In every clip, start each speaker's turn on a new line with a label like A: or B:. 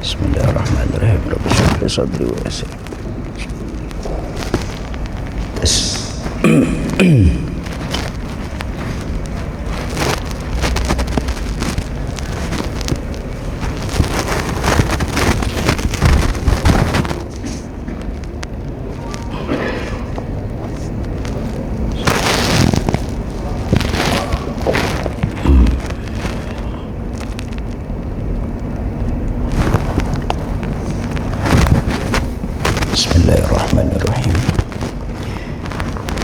A: Bismillahirrahmanirrahim. Rabbi shrah li sadri wa yassir. Bismillahirrahmanirrahim.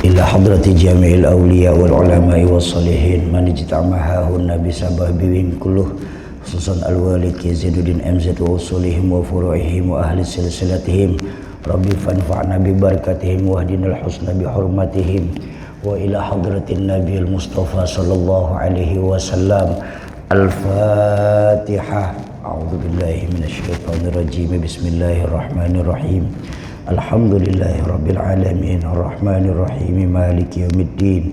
A: Ila hadrati jami'il awliya wal ulama'i was salihin man ijtama'ahunna bisababihim kulluh khususan al-walid Zainuddin MZ wa usulihim wa furu'ihim wa ahli silsilatihim Rabbi fanfa'na bi barakatihim wa hdinal husna bi hurmatihim wa ila hadratin nabiyil mustafa sallallahu alaihi wasallam. Al-Fatihah. A'udzu billahi minasyaitonir rajim. Bismillahirrahmanirrahim. Alhamdulillahirabbil alamin arrahmanir rahim maliki yaumiddin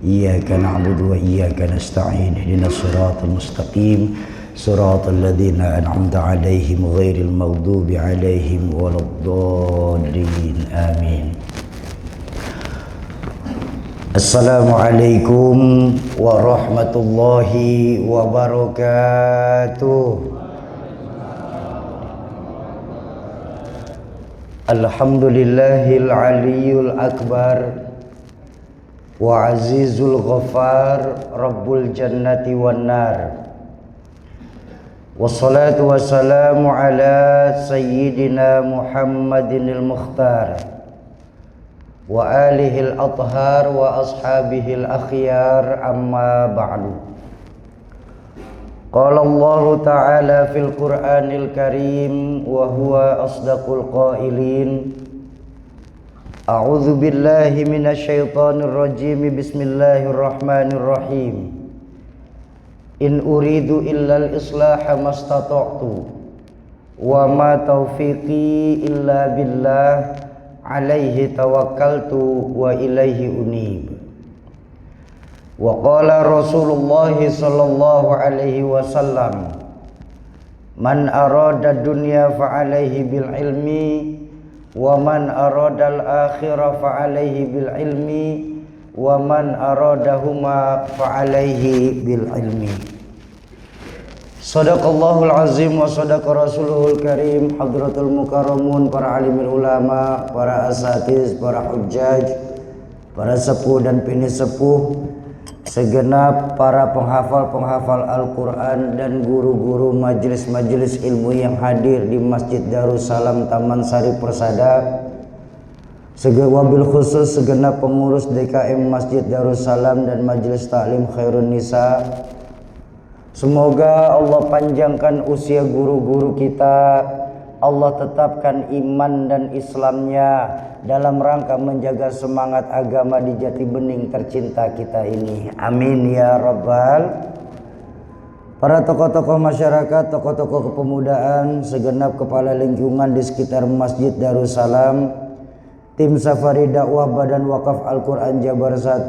A: iyyaka na'budu wa iyyaka nasta'in ihdinas siratal mustaqim siratal ladzina an'amta 'alaihim ghairil maghdubi 'alaihim waladdallin amin. Assalamualaikum warahmatullahi wabarakatuh. Alhamdulillahil aliyyul akbar wa azizul ghafar rabbul jannati wan nar. Wassalatu wassalamu ala sayyidina Muhammadinil mukhtar wa alihil athhar wa ashabihil akhyar, amma ba'du. Qala Allah Ta'ala fil Qur'anil Karim wa huwa asdaqul qailin. A'udzu billahi minasyaitonir rajim. Bismillahirrahmanirrahim. In uridu illal islaha mastata'tu wa ma taufiqi illa billah alaihi tawakkaltu wa ilaihi unib. Wa qala Rasulullah sallallahu alaihi wasallam, man arada dunya fa alaihi bil ilmi wa man arada al akhirah fa alaihi bil ilmi wa man aradahuma fa alaihi bil ilmi. Sadaqallahul azim wa sadaqa rasuluhul karim. Hadratul mukarramun, para alimul ulama, para asatiz, para hujjaj, para sepuh dan bini sepuh, segenap para penghafal-penghafal Al-Quran dan guru-guru majelis-majelis ilmu yang hadir di Masjid Darussalam Taman Sari Persada, wabil khusus segenap pengurus DKM Masjid Darussalam dan Majelis Taklim Khairun Nisa. Semoga Allah panjangkan usia guru-guru kita, Allah tetapkan iman dan Islamnya dalam rangka menjaga semangat agama di jati bening tercinta kita ini. Amin ya rabbal. Para tokoh-tokoh masyarakat, tokoh-tokoh kepemudaan, segenap kepala lingkungan di sekitar Masjid Darussalam, tim Safari Dakwah Badan Wakaf Al-Quran Jabar 1,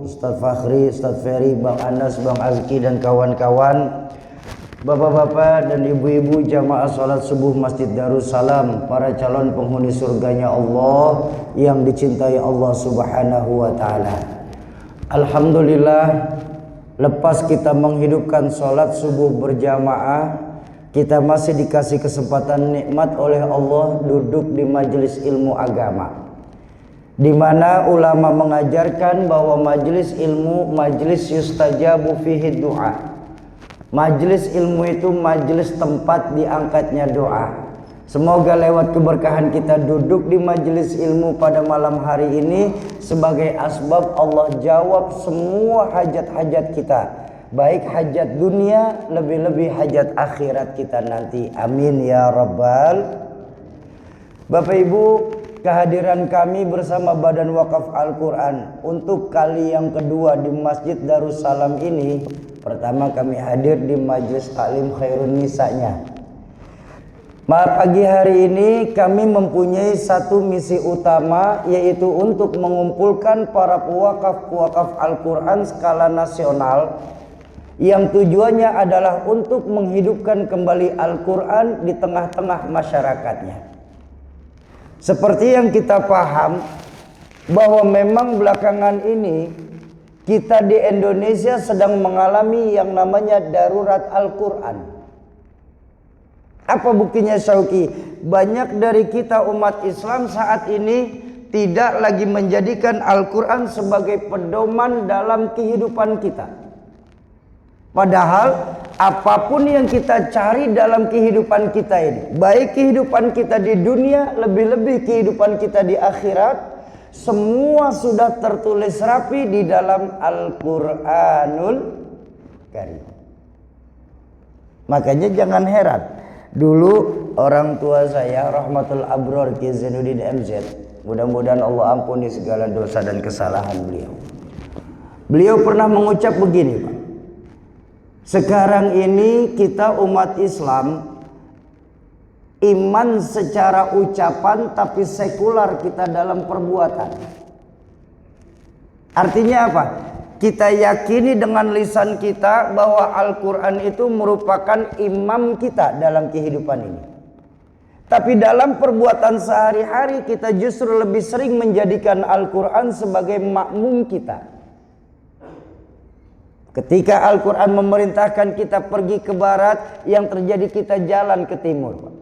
A: Ustadz Fakhri, Ustadz Ferry, Bang Anas, Bang Azki dan kawan-kawan, bapak-bapak dan ibu-ibu jamaah sholat subuh Masjid Darussalam, para calon penghuni surganya Allah yang dicintai Allah subhanahu wa ta'ala. Alhamdulillah, lepas kita menghidupkan sholat subuh berjamaah, kita masih dikasih kesempatan nikmat oleh Allah duduk di majelis ilmu agama, di mana ulama mengajarkan bahwa majelis ilmu majelis yustajabu fihi doa. Majelis ilmu itu majelis tempat diangkatnya doa. Semoga lewat keberkahan kita duduk di majelis ilmu pada malam hari ini sebagai asbab Allah jawab semua hajat-hajat kita, baik hajat dunia, lebih-lebih hajat akhirat kita nanti. Amin ya rabbal. Bapak Ibu, kehadiran kami bersama Badan Wakaf Al-Quran untuk kali yang kedua di Masjid Darussalam ini. Pertama kami hadir di Majelis Taklim Khairun Nisanya. Pagi hari ini kami mempunyai satu misi utama, yaitu untuk mengumpulkan para pewakaf-pewakaf Al-Quran skala nasional yang tujuannya adalah untuk menghidupkan kembali Al-Quran di tengah-tengah masyarakatnya. Seperti yang kita paham bahwa memang belakangan ini kita di Indonesia sedang mengalami yang namanya darurat Al-Quran. Apa buktinya Syauki? Banyak dari kita umat Islam saat ini tidak lagi menjadikan Al-Quran sebagai pedoman dalam kehidupan kita. Padahal apapun yang kita cari dalam kehidupan kita ini, baik kehidupan kita di dunia, lebih-lebih kehidupan kita di akhirat, semua sudah tertulis rapi di dalam Al-Quranul Karim. Makanya jangan heran, dulu orang tua saya Rahmatul Abror Ki Zainuddin MZ, mudah-mudahan Allah ampuni segala dosa dan kesalahan beliau. Beliau pernah mengucap begini, Pak. Sekarang ini kita umat Islam iman secara ucapan tapi sekular kita dalam perbuatan. Artinya apa? Kita yakini dengan lisan kita bahwa Al-Quran itu merupakan imam kita dalam kehidupan ini. Tapi dalam perbuatan sehari-hari kita justru lebih sering menjadikan Al-Quran sebagai makmum kita. Ketika Al-Quran memerintahkan kita pergi ke barat, yang terjadi kita jalan ke timur.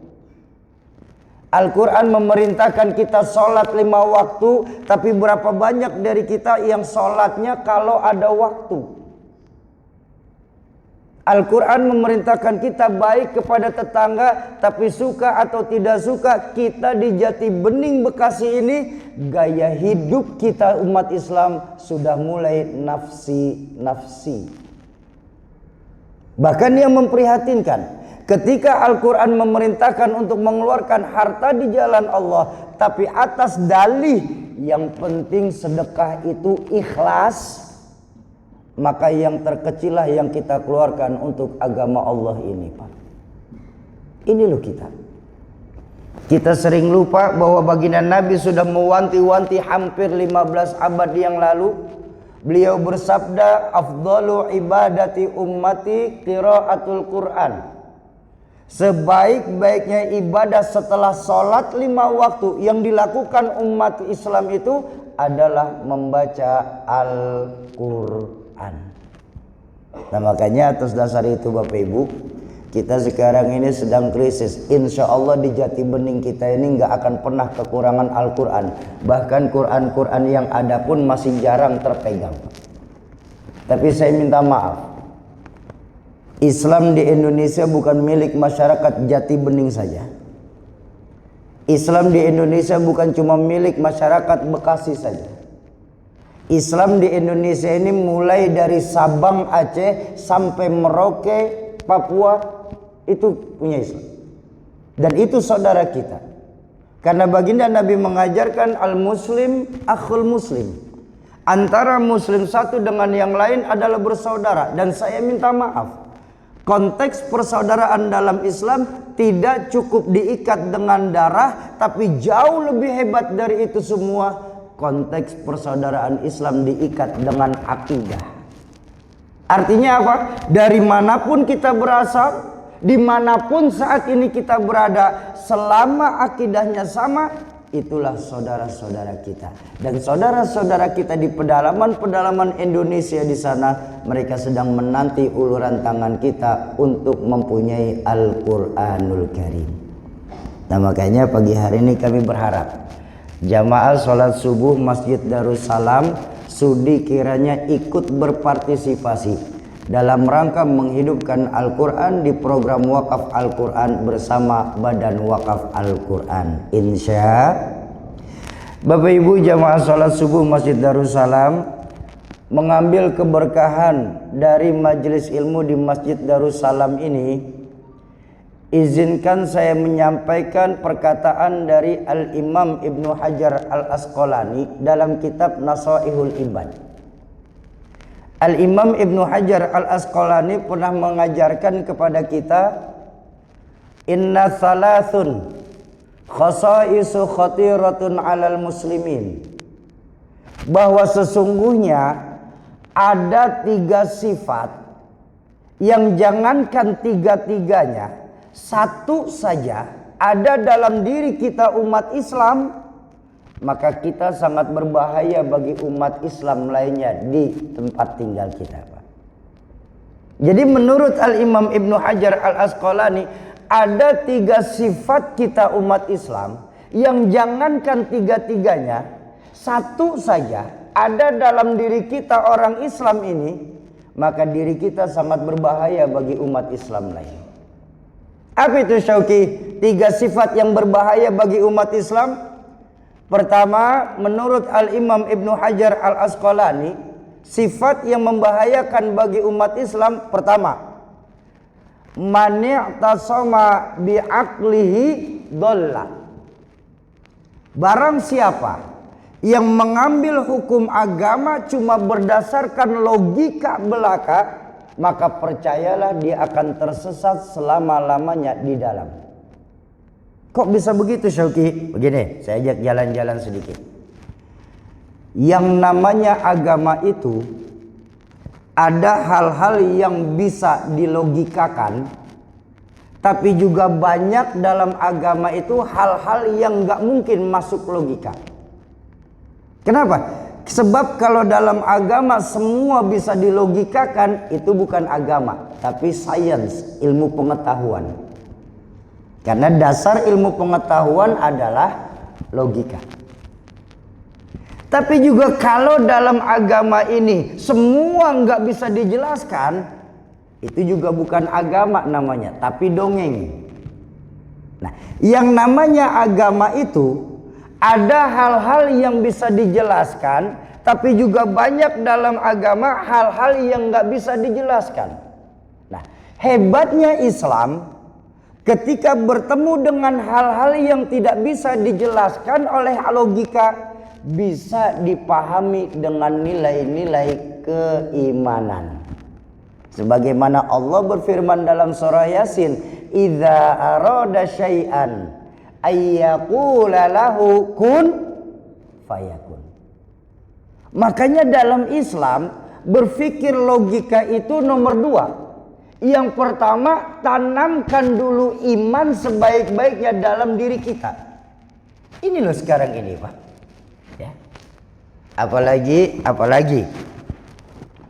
A: Al-Quran memerintahkan kita sholat 5 waktu, tapi berapa banyak dari kita yang sholatnya kalau ada waktu. Al-Quran memerintahkan kita baik kepada tetangga, tapi suka atau tidak suka, kita di Jati Bening Bekasi ini, gaya hidup kita umat Islam sudah mulai nafsi-nafsi. Bahkan yang memprihatinkan, ketika Al-Quran memerintahkan untuk mengeluarkan harta di jalan Allah, tapi atas dalih yang penting sedekah itu ikhlas, maka yang terkecillah yang kita keluarkan untuk agama Allah ini, Pak. Ini loh kita. Kita sering lupa bahwa baginda Nabi sudah mewanti-wanti hampir 15 abad yang lalu. Beliau bersabda, afdalu ibadati ummati qiraatul Quran. Sebaik-baiknya ibadah setelah sholat 5 waktu yang dilakukan umat Islam itu adalah membaca Al-Quran. Nah makanya atas dasar itu Bapak Ibu, kita sekarang ini sedang krisis. Insya Allah di Jati Bening kita ini nggak akan pernah kekurangan Al-Quran. Bahkan Quran-Quran yang ada pun masih jarang terpegang. Tapi saya minta maaf, Islam di Indonesia bukan milik masyarakat Jati Bening saja. Islam di Indonesia bukan cuma milik masyarakat Bekasi saja. Islam di Indonesia ini mulai dari Sabang Aceh sampai Merauke Papua itu punya Islam. Dan itu saudara kita. Karena baginda Nabi mengajarkan al-muslim akhul muslim. Antara muslim satu dengan yang lain adalah bersaudara. Dan saya minta maaf, konteks persaudaraan dalam Islam tidak cukup diikat dengan darah, tapi jauh lebih hebat dari itu semua. Konteks persaudaraan Islam diikat dengan akidah. Artinya apa? Dari manapun kita berasal, dimanapun saat ini kita berada, selama akidahnya sama, itulah saudara-saudara kita. Dan saudara-saudara kita di pedalaman-pedalaman Indonesia di sana, mereka sedang menanti uluran tangan kita untuk mempunyai Al-Quranul Karim. Nah makanya pagi hari ini kami berharap jamaah sholat subuh Masjid Darussalam sudi kiranya ikut berpartisipasi dalam rangka menghidupkan Al-Quran di program Wakaf Al-Quran bersama Badan Wakaf Al-Quran. Insya Bapak Ibu jamaah sholat subuh Masjid Darussalam mengambil keberkahan dari majelis ilmu di Masjid Darussalam ini. Izinkan saya menyampaikan perkataan dari Al-Imam Ibnu Hajar Al-Asqalani dalam kitab Nasaihul Ibad. Al-Imam Ibnu Hajar Al-Asqalani pernah mengajarkan kepada kita, inna thalathun khasaisu khatiratun alal muslimin, bahwa sesungguhnya ada 3 sifat yang jangankan tiga-tiganya, satu saja ada dalam diri kita umat Islam, maka kita sangat berbahaya bagi umat Islam lainnya di tempat tinggal kita, Pak. Jadi menurut Al-Imam Ibnu Hajar Al-Asqalani, ada 3 sifat kita umat Islam yang jangankan tiga-tiganya, satu saja ada dalam diri kita orang Islam ini, maka diri kita sangat berbahaya bagi umat Islam lain. Apa itu Syauqi? 3 sifat yang berbahaya bagi umat Islam. Pertama, menurut Al-Imam Ibnu Hajar Al-Asqalani, sifat yang membahayakan bagi umat Islam, pertama, man i'tasama bi'aqlihi dhalla. Barang siapa yang mengambil hukum agama cuma berdasarkan logika belaka, maka percayalah dia akan tersesat selama-lamanya di dalam. Kok bisa begitu Syauqi? Begini, saya ajak jalan-jalan sedikit. Yang namanya agama itu ada hal-hal yang bisa dilogikakan, tapi juga banyak dalam agama itu hal-hal yang gak mungkin masuk logika. Kenapa? Sebab kalau dalam agama semua bisa dilogikakan, itu bukan agama, tapi sains, ilmu pengetahuan. Karena dasar ilmu pengetahuan adalah logika. Tapi juga kalau dalam agama ini semua nggak bisa dijelaskan, itu juga bukan agama namanya, tapi dongeng. Nah, yang namanya agama itu ada hal-hal yang bisa dijelaskan, tapi juga banyak dalam agama hal-hal yang nggak bisa dijelaskan. Nah, hebatnya Islam ketika bertemu dengan hal-hal yang tidak bisa dijelaskan oleh logika, bisa dipahami dengan nilai-nilai keimanan. Sebagaimana Allah berfirman dalam surah Yasin, "Idza arada syai'an ayyaqula lahu kun fayakun." Makanya dalam Islam berpikir logika itu nomor 2. Yang pertama, tanamkan dulu iman sebaik-baiknya dalam diri kita. Ini loh sekarang ini, Pak. Ya. Apalagi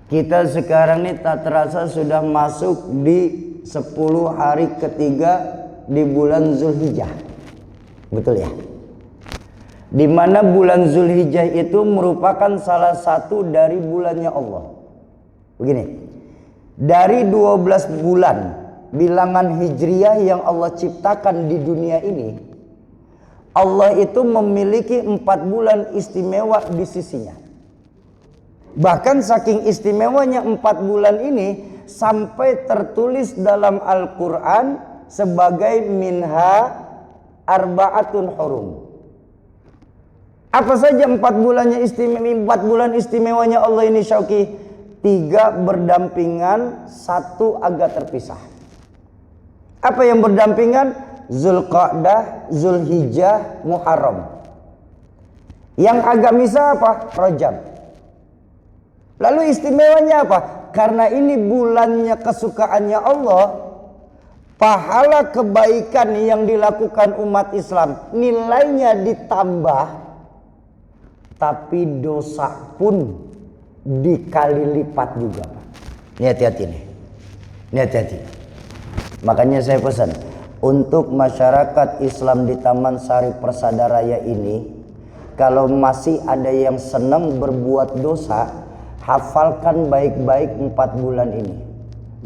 A: kita sekarang ini tak terasa sudah masuk di 10 hari ketiga di bulan Zulhijjah. Betul ya? Di mana bulan Zulhijjah itu merupakan salah satu dari bulannya Allah. Begini, dari 12 bulan bilangan hijriyah yang Allah ciptakan di dunia ini, Allah itu memiliki 4 bulan istimewa di sisinya. Bahkan saking istimewanya 4 bulan ini sampai tertulis dalam Al-Quran sebagai minha arba'atun hurum. Apa saja 4 bulan istimewanya Allah ini Syauqi? 3 berdampingan, 1 agak terpisah. Apa yang berdampingan? Zulqa'dah, Zulhijjah, Muharram. Yang agak misah apa? Rajab. Lalu istimewanya apa? Karena ini bulannya kesukaannya Allah, pahala kebaikan yang dilakukan umat Islam nilainya ditambah, tapi dosa pun dikali lipat juga. Ini hati-hati nih. Ini hati-hati. Makanya saya pesan untuk masyarakat Islam di Taman Sari Persada Raya ini, kalau masih ada yang senang berbuat dosa, hafalkan baik-baik 4 bulan ini.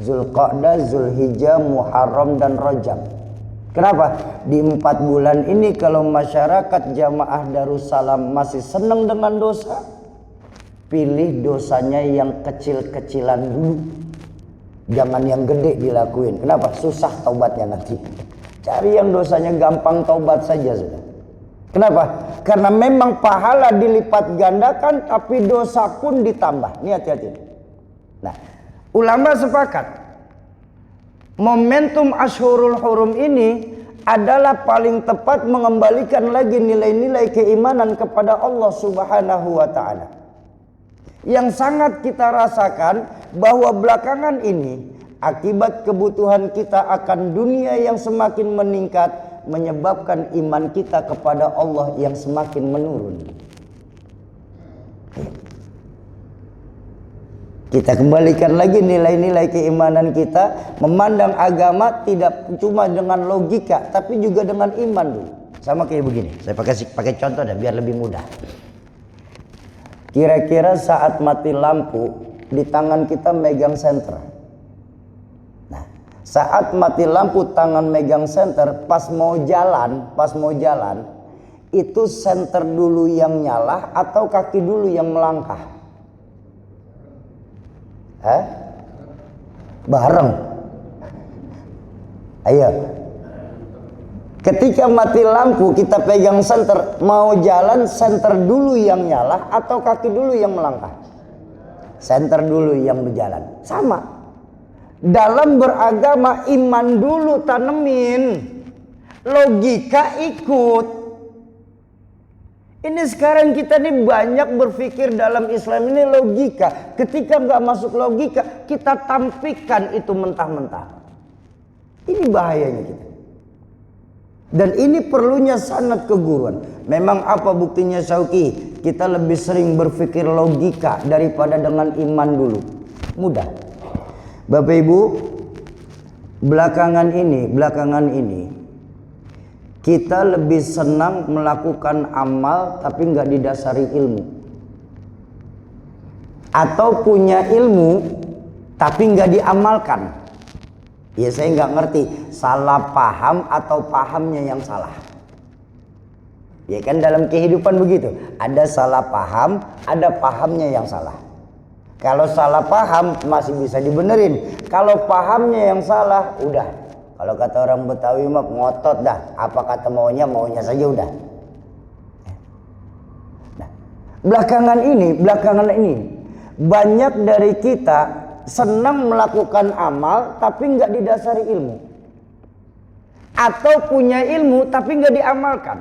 A: Zulqa'dah, Zulhijjah, Muharram dan Rajab. Kenapa? Di 4 bulan ini kalau masyarakat jamaah Darussalam masih senang dengan dosa, pilih dosanya yang kecil-kecilan dulu. Jangan yang gede dilakuin. Kenapa? Susah taubatnya nanti. Cari yang dosanya gampang, taubat saja sudah. Kenapa? Karena memang pahala dilipat gandakan, tapi dosa pun ditambah. Ini hati-hati. Nah, ulama sepakat momentum Ashhurul Hurum ini adalah paling tepat mengembalikan lagi nilai-nilai keimanan kepada Allah Subhanahu wa ta'ala. Yang sangat kita rasakan bahwa belakangan ini Akibat kebutuhan kita akan dunia yang semakin meningkat menyebabkan iman kita kepada Allah yang semakin menurun. Kita kembalikan lagi nilai-nilai keimanan kita, memandang agama tidak cuma dengan logika tapi juga dengan iman dulu. Sama kayak begini, saya pakai contoh dah biar lebih mudah. Kira-kira saat mati lampu di tangan kita megang senter. Nah, saat mati lampu tangan megang senter, pas mau jalan itu senter dulu yang nyala atau kaki dulu yang melangkah? Bareng. Ayo. Ketika mati lampu kita pegang senter, mau jalan senter dulu yang nyala atau kaki dulu yang melangkah? Senter dulu yang berjalan. Sama. Dalam beragama iman dulu tanemin, logika ikut. Ini sekarang kita nih banyak berpikir dalam Islam ini logika. Ketika nggak masuk logika, kita tampilkan itu mentah-mentah. Ini bahayanya kita. Dan ini perlunya sanad keguruan. Memang apa buktinya Syauqi? Kita lebih sering berpikir logika daripada dengan iman dulu. Mudah. Bapak Ibu, belakangan ini kita lebih senang melakukan amal tapi nggak didasari ilmu, atau punya ilmu tapi nggak diamalkan. Ya saya nggak ngerti salah paham atau pahamnya yang salah. Ya kan dalam kehidupan begitu, ada salah paham, ada pahamnya yang salah. Kalau salah paham masih bisa dibenerin, kalau pahamnya yang salah udah. Kalau kata orang Betawi mah ngotot dah, apa kata maunya saja udah. Nah, belakangan ini banyak dari kita senang melakukan amal tapi nggak didasari ilmu, atau punya ilmu tapi nggak diamalkan.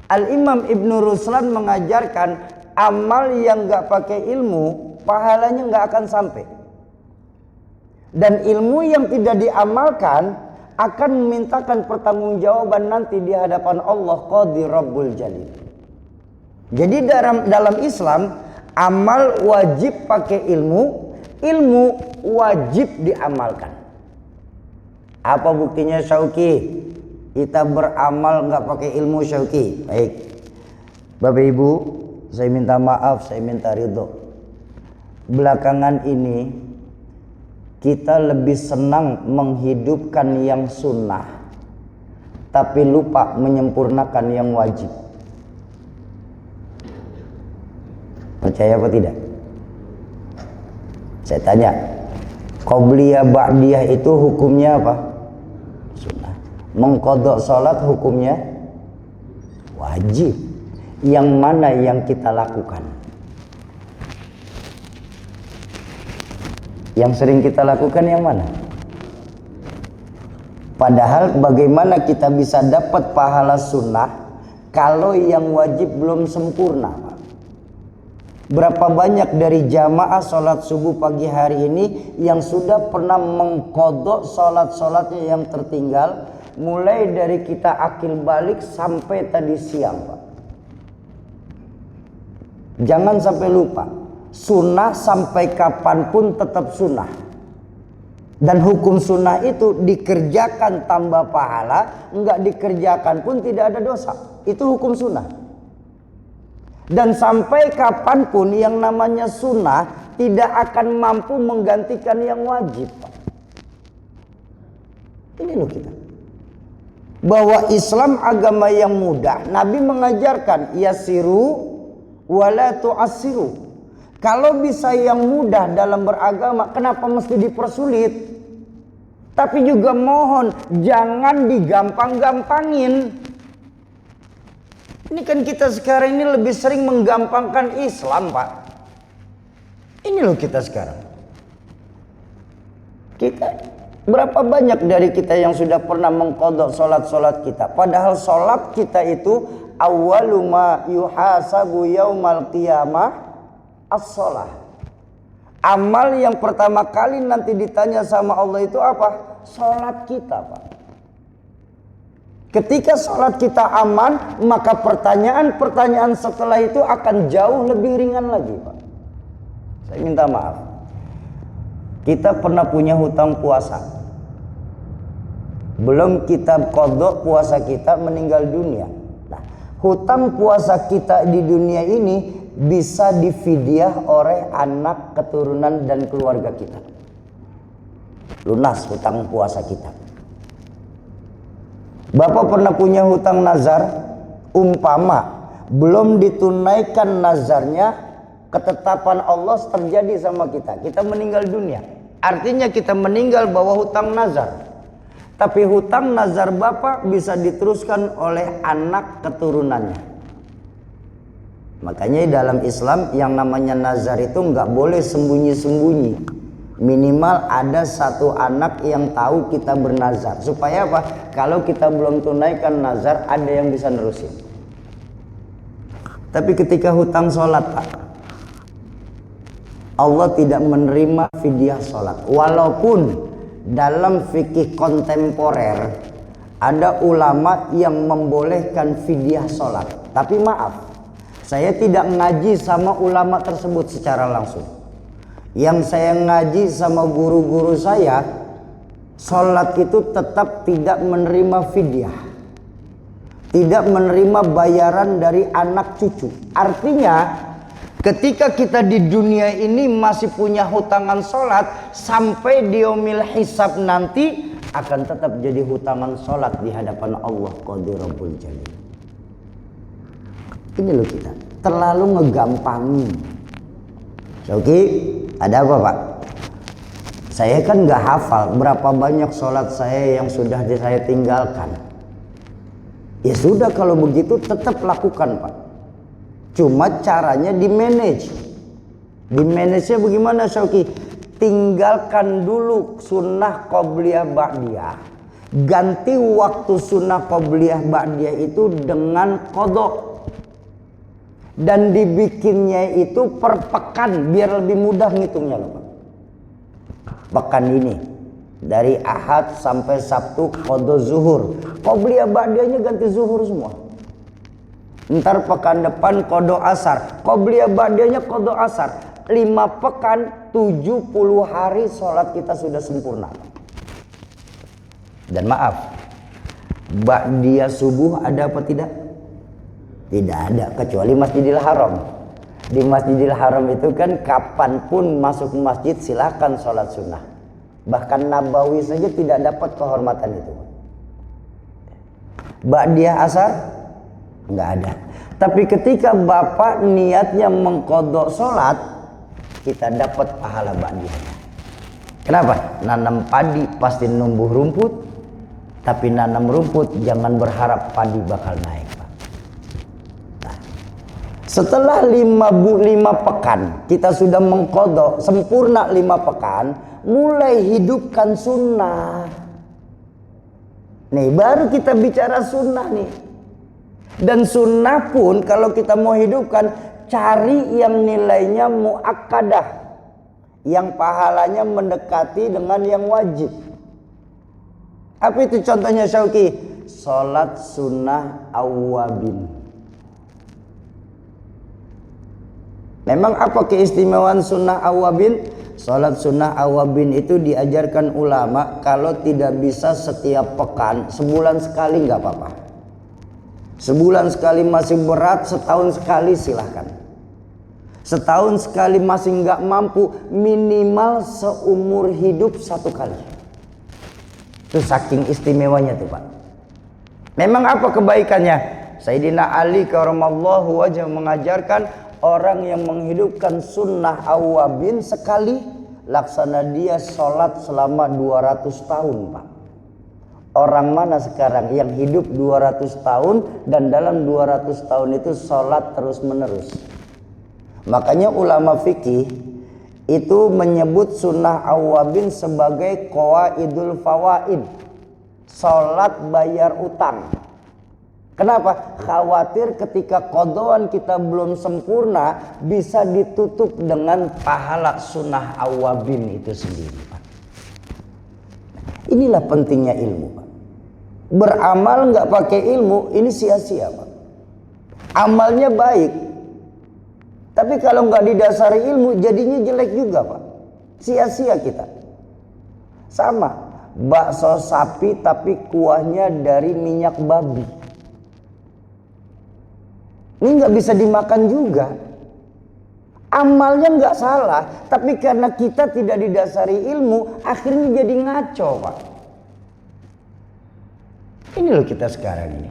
A: Al-Imam Ibnu Ruslan mengajarkan amal yang nggak pakai ilmu pahalanya nggak akan sampai. Dan ilmu yang tidak diamalkan akan memintakan pertanggungjawaban nanti di hadapan Allah Qadir Rabbul Jalil. Jadi dalam Islam amal wajib pakai ilmu, ilmu wajib diamalkan. Apa buktinya Syauqi? Kita beramal nggak pakai ilmu Syauqi. Baik, Bapak Ibu, saya minta maaf, saya minta ridho. Belakangan ini kita lebih senang menghidupkan yang sunnah tapi lupa menyempurnakan yang wajib. Percaya apa tidak? Saya tanya, qobliyah ba'diyah itu hukumnya apa? Sunnah. Mengqadha salat hukumnya wajib. Yang mana yang kita lakukan? Yang sering kita lakukan yang mana? Padahal bagaimana kita bisa dapat pahala sunnah kalau yang wajib belum sempurna? Berapa banyak dari jamaah sholat subuh pagi hari ini yang sudah pernah mengqadha sholat-sholatnya yang tertinggal, mulai dari kita akil balik sampai tadi siang, Pak. Jangan sampai lupa, sunnah sampai kapanpun tetap sunnah. Dan hukum sunnah itu dikerjakan tambah pahala, enggak dikerjakan pun tidak ada dosa. Itu hukum sunnah. Dan sampai kapanpun yang namanya sunnah tidak akan mampu menggantikan yang wajib. Ini loh kita. Bahwa Islam agama yang mudah. Nabi mengajarkan yasiru wala tu'assiru. Kalau bisa yang mudah dalam beragama, kenapa mesti dipersulit? Tapi juga mohon jangan digampang-gampangin. Ini kan kita sekarang ini lebih sering menggampangkan Islam, Pak. Ini loh kita sekarang. Kita berapa banyak dari kita yang sudah pernah mengqadha sholat-sholat kita. Padahal sholat kita itu awwalu ma yuhasabu yaumal qiyamah as-sholah. Amal yang pertama kali nanti ditanya sama Allah itu apa? Sholat kita, Pak. Ketika sholat kita aman, maka pertanyaan-pertanyaan setelah itu akan jauh lebih ringan lagi, Pak. Saya minta maaf. Kita pernah punya hutang puasa. Belum kita qadha puasa kita meninggal dunia. Nah, hutang puasa kita di dunia ini bisa difidyah oleh anak, keturunan, dan keluarga kita. Lunas hutang puasa kita. Bapak pernah punya hutang nazar, umpama belum ditunaikan nazarnya, ketetapan Allah terjadi sama kita. Kita meninggal dunia. Artinya kita meninggal bawa hutang nazar. Tapi hutang nazar Bapak bisa diteruskan oleh anak keturunannya. Makanya dalam Islam yang namanya nazar itu nggak boleh sembunyi-sembunyi. Minimal ada satu anak yang tahu kita bernazar. Supaya apa? Kalau kita belum tunaikan nazar, ada yang bisa nerusin. Tapi ketika hutang sholat, Pak, Allah tidak menerima fidyah sholat. Walaupun dalam fikih kontemporer ada ulama yang membolehkan fidyah sholat. Tapi maaf, saya tidak ngaji sama ulama tersebut secara langsung. Yang saya ngaji sama guru-guru saya, sholat itu tetap tidak menerima fidyah, tidak menerima bayaran dari anak cucu. Artinya ketika kita di dunia ini masih punya hutangan sholat, sampai di yaumil hisab nanti akan tetap jadi hutangan sholat di hadapan Allah Qadir Rabbul Jalil. Ini loh, kita terlalu ngegampangin. Oke, ada apa, Pak? Saya kan nggak hafal berapa banyak sholat saya yang sudah saya tinggalkan. Ya sudah, kalau begitu tetap lakukan, Pak. Cuma caranya di manage. Di manage-nya bagaimana, Syauki? Tinggalkan dulu sunnah qobliyah ba'diyah. Ganti waktu sunnah qobliyah ba'diyah itu dengan qadha. Dan dibikinnya itu per pekan biar lebih mudah ngitungnya loh, Pak. Pekan ini dari Ahad sampai Sabtu qadha zuhur. Qobliyah ba'diyahnya ganti zuhur semua. Ntar pekan depan qadha asar. Qobliyah ba'diyahnya qadha asar. 5 pekan 70 hari sholat kita sudah sempurna. Dan maaf, ba'diyah subuh ada apa tidak? Tidak ada, kecuali Masjidil Haram. Di Masjidil Haram itu kan kapanpun masuk masjid silahkan sholat sunnah. Bahkan Nabawi saja tidak dapat kehormatan itu. Ba'diyah asar nggak ada. Tapi ketika Bapak niatnya mengqadha sholat, kita dapat pahala ba'diyahnya. Kenapa? Nanam padi pasti numbuh rumput, tapi nanam rumput jangan berharap padi bakal naik. Setelah 5 pekan kita sudah mengqadha sempurna 5 pekan, mulai hidupkan sunnah. Nih baru kita bicara sunnah nih. Dan sunnah pun kalau kita mau hidupkan, cari yang nilainya muakkadah, yang pahalanya mendekati dengan yang wajib. Apa itu contohnya, Syauki? Salat sunnah awwabin. Memang apa keistimewaan sunnah awabin? Salat sunnah awabin itu diajarkan ulama kalau tidak bisa setiap pekan, sebulan sekali nggak apa-apa. Sebulan sekali masih berat, setahun sekali silahkan. Setahun sekali masih nggak mampu, minimal seumur hidup 1 kali. Itu saking istimewanya tuh, Pak. Memang apa kebaikannya? Sayyidina Ali karramallahu wajhahu mengajarkan orang yang menghidupkan sunnah awabin sekali, laksana dia sholat selama 200 tahun, Pak. Orang mana sekarang yang hidup 200 tahun dan dalam 200 tahun itu sholat terus menerus? Makanya ulama fikih itu menyebut sunnah awabin sebagai qawaidul fawaid, sholat bayar utang. Kenapa? Khawatir ketika qadhaan kita belum sempurna bisa ditutup dengan pahala sunnah awabin itu sendiri, Pak. Inilah pentingnya ilmu, Pak. Beramal nggak pakai ilmu ini sia-sia, Pak. Amalnya baik, tapi kalau nggak didasari ilmu jadinya jelek juga, Pak. Sia-sia kita. Sama, bakso sapi tapi kuahnya dari minyak babi. Ini nggak bisa dimakan juga. Amalnya nggak salah, tapi karena kita tidak didasari ilmu, akhirnya jadi ngaco, Pak. Ini loh kita sekarang ini.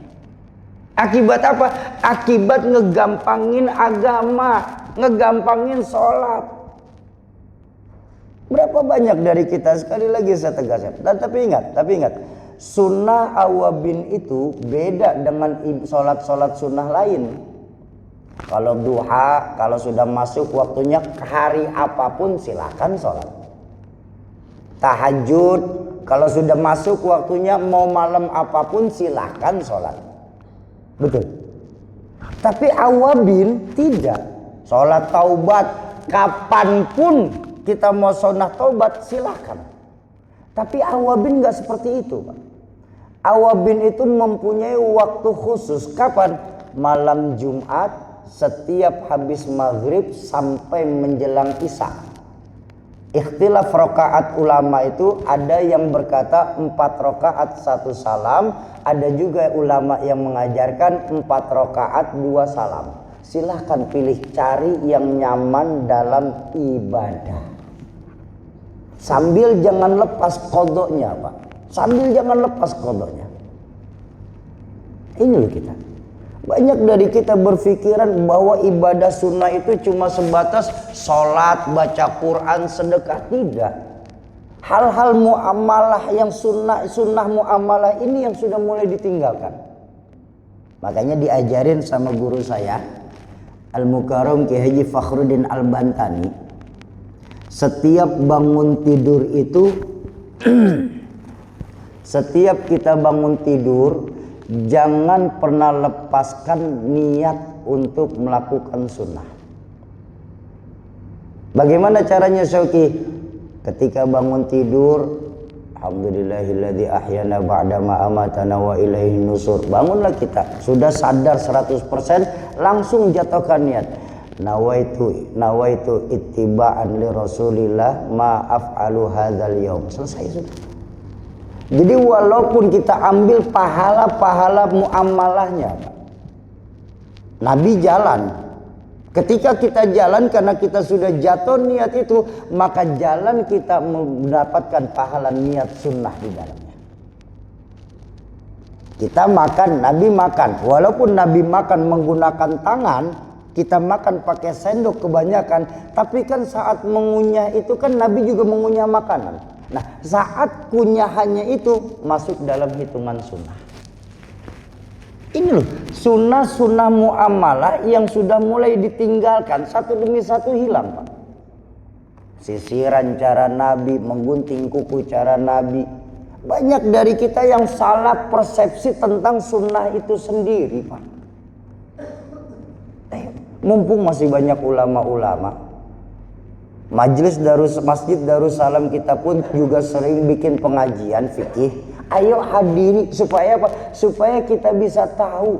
A: Akibat apa? Akibat ngegampangin agama, ngegampangin sholat. Berapa banyak dari kita, sekali lagi saya tegaskan. Tapi ingat, sunnah awabin itu beda dengan sholat-sholat sunnah lain. Kalau duha, kalau sudah masuk waktunya hari apapun silahkan sholat. Tahajud, kalau sudah masuk waktunya mau malam apapun silahkan sholat. Betul. Tapi awabin tidak. Sholat taubat kapanpun kita mau sunnah taubat silahkan. Tapi awabin nggak seperti itu, Pak. Awabin itu mempunyai waktu khusus. Kapan? Malam Jumat setiap habis maghrib sampai menjelang isya. Ikhtilaf rakaat ulama itu ada yang berkata 4 rakaat 1 salam, ada juga ulama yang mengajarkan 4 rakaat 2 salam. Silahkan pilih, cari yang nyaman dalam ibadah. Sambil jangan lepas qadanya, Pak. Sambil jangan lepas qadanya. Ini loh kita. Banyak dari kita berpikiran bahwa ibadah sunnah itu cuma sebatas sholat, baca Quran, sedekah. Tidak. Hal-hal muamalah yang sunnah muamalah ini yang sudah mulai ditinggalkan. Makanya diajarin sama guru saya, Al-Mukarram Ki Haji Fakhruddin Al-Bantani. Setiap bangun tidur itu setiap kita bangun tidur, jangan pernah lepaskan niat untuk melakukan sunnah. Bagaimana caranya, Syauki? Ketika bangun tidur, alhamdulillahilladzi ahyana ba'dama amatana wa ilaihi nusur. Bangunlah kita, sudah sadar 100%, langsung jatuhkan niat. Nawaitu ittiba'an li Rasulillah ma af'alu hadzal yaum. Selesai sudah. Jadi walaupun kita ambil pahala-pahala muamalahnya, Nabi jalan. Ketika kita jalan karena kita sudah jatuh niat itu, maka jalan kita mendapatkan pahala niat sunnah di dalamnya. Kita makan, Nabi makan. Walaupun Nabi makan menggunakan tangan, kita makan pakai sendok kebanyakan, tapi kan saat mengunyah itu kan Nabi juga mengunyah makanan. Nah, saat kunyahannya itu masuk dalam hitungan sunnah. Ini loh, sunnah muamalah yang sudah mulai ditinggalkan, satu demi satu hilang, Pak. Sisiran cara Nabi, menggunting kuku cara Nabi. Banyak dari kita yang salah persepsi tentang sunnah itu sendiri, Pak. Mumpung masih banyak ulama-ulama, Masjid Darussalam kita pun juga sering bikin pengajian fikih. Ayo hadiri supaya apa? Supaya kita bisa tahu.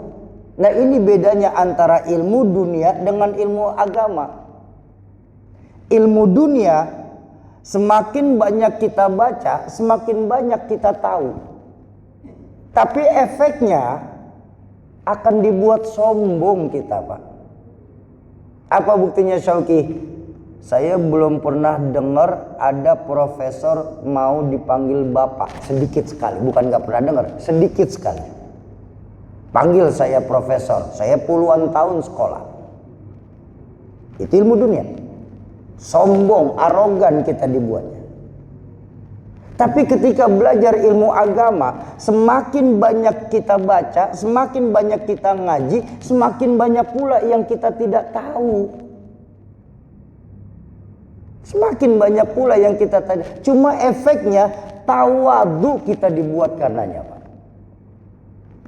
A: Nah, ini bedanya antara ilmu dunia dengan ilmu agama. Ilmu dunia semakin banyak kita baca, semakin banyak kita tahu. Tapi efeknya akan dibuat sombong kita, Pak. Apa buktinya, Syauki? Saya belum pernah dengar ada profesor mau dipanggil bapak, sedikit sekali. Bukan nggak pernah dengar, sedikit sekali. Panggil saya profesor, saya puluhan tahun sekolah. Itu ilmu dunia. Sombong, arogan kita dibuatnya. Tapi ketika belajar ilmu agama, semakin banyak kita baca, semakin banyak kita ngaji, semakin banyak pula yang kita tidak tahu. Semakin banyak pula yang kita tanya. Cuma efeknya tawadu kita dibuat karenanya, Pak.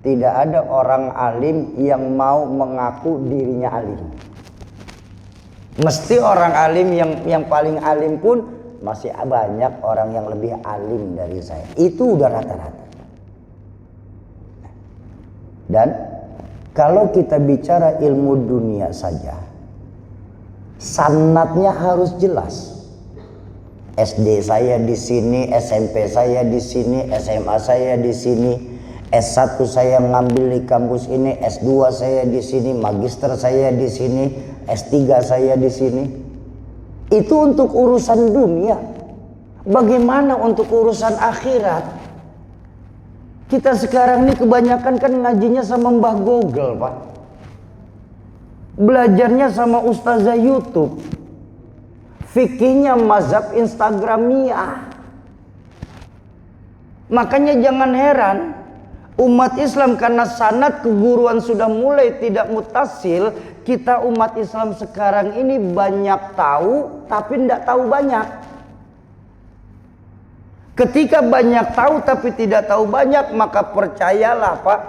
A: Tidak ada orang alim yang mau mengaku dirinya alim. Mesti orang alim yang paling alim pun masih banyak orang yang lebih alim dari saya. Itu udah rata-rata. Dan kalau kita bicara ilmu dunia saja, sanadnya harus jelas. SD saya di sini, SMP saya di sini, SMA saya di sini, S1 saya ngambil di kampus ini, S2 saya di sini, magister saya di sini, S3 saya di sini. Itu untuk urusan dunia. Bagaimana untuk urusan akhirat? Kita sekarang ini kebanyakan kan ngajinya sama Mbah Google, Pak. Belajarnya sama ustazah YouTube. Fikihnya mazhab Instagramiyah. Makanya jangan heran umat Islam karena sanad keguruan sudah mulai tidak mutasil. Kita umat Islam sekarang ini banyak tahu tapi tidak tahu banyak. Ketika banyak tahu tapi tidak tahu banyak, maka percayalah Pak,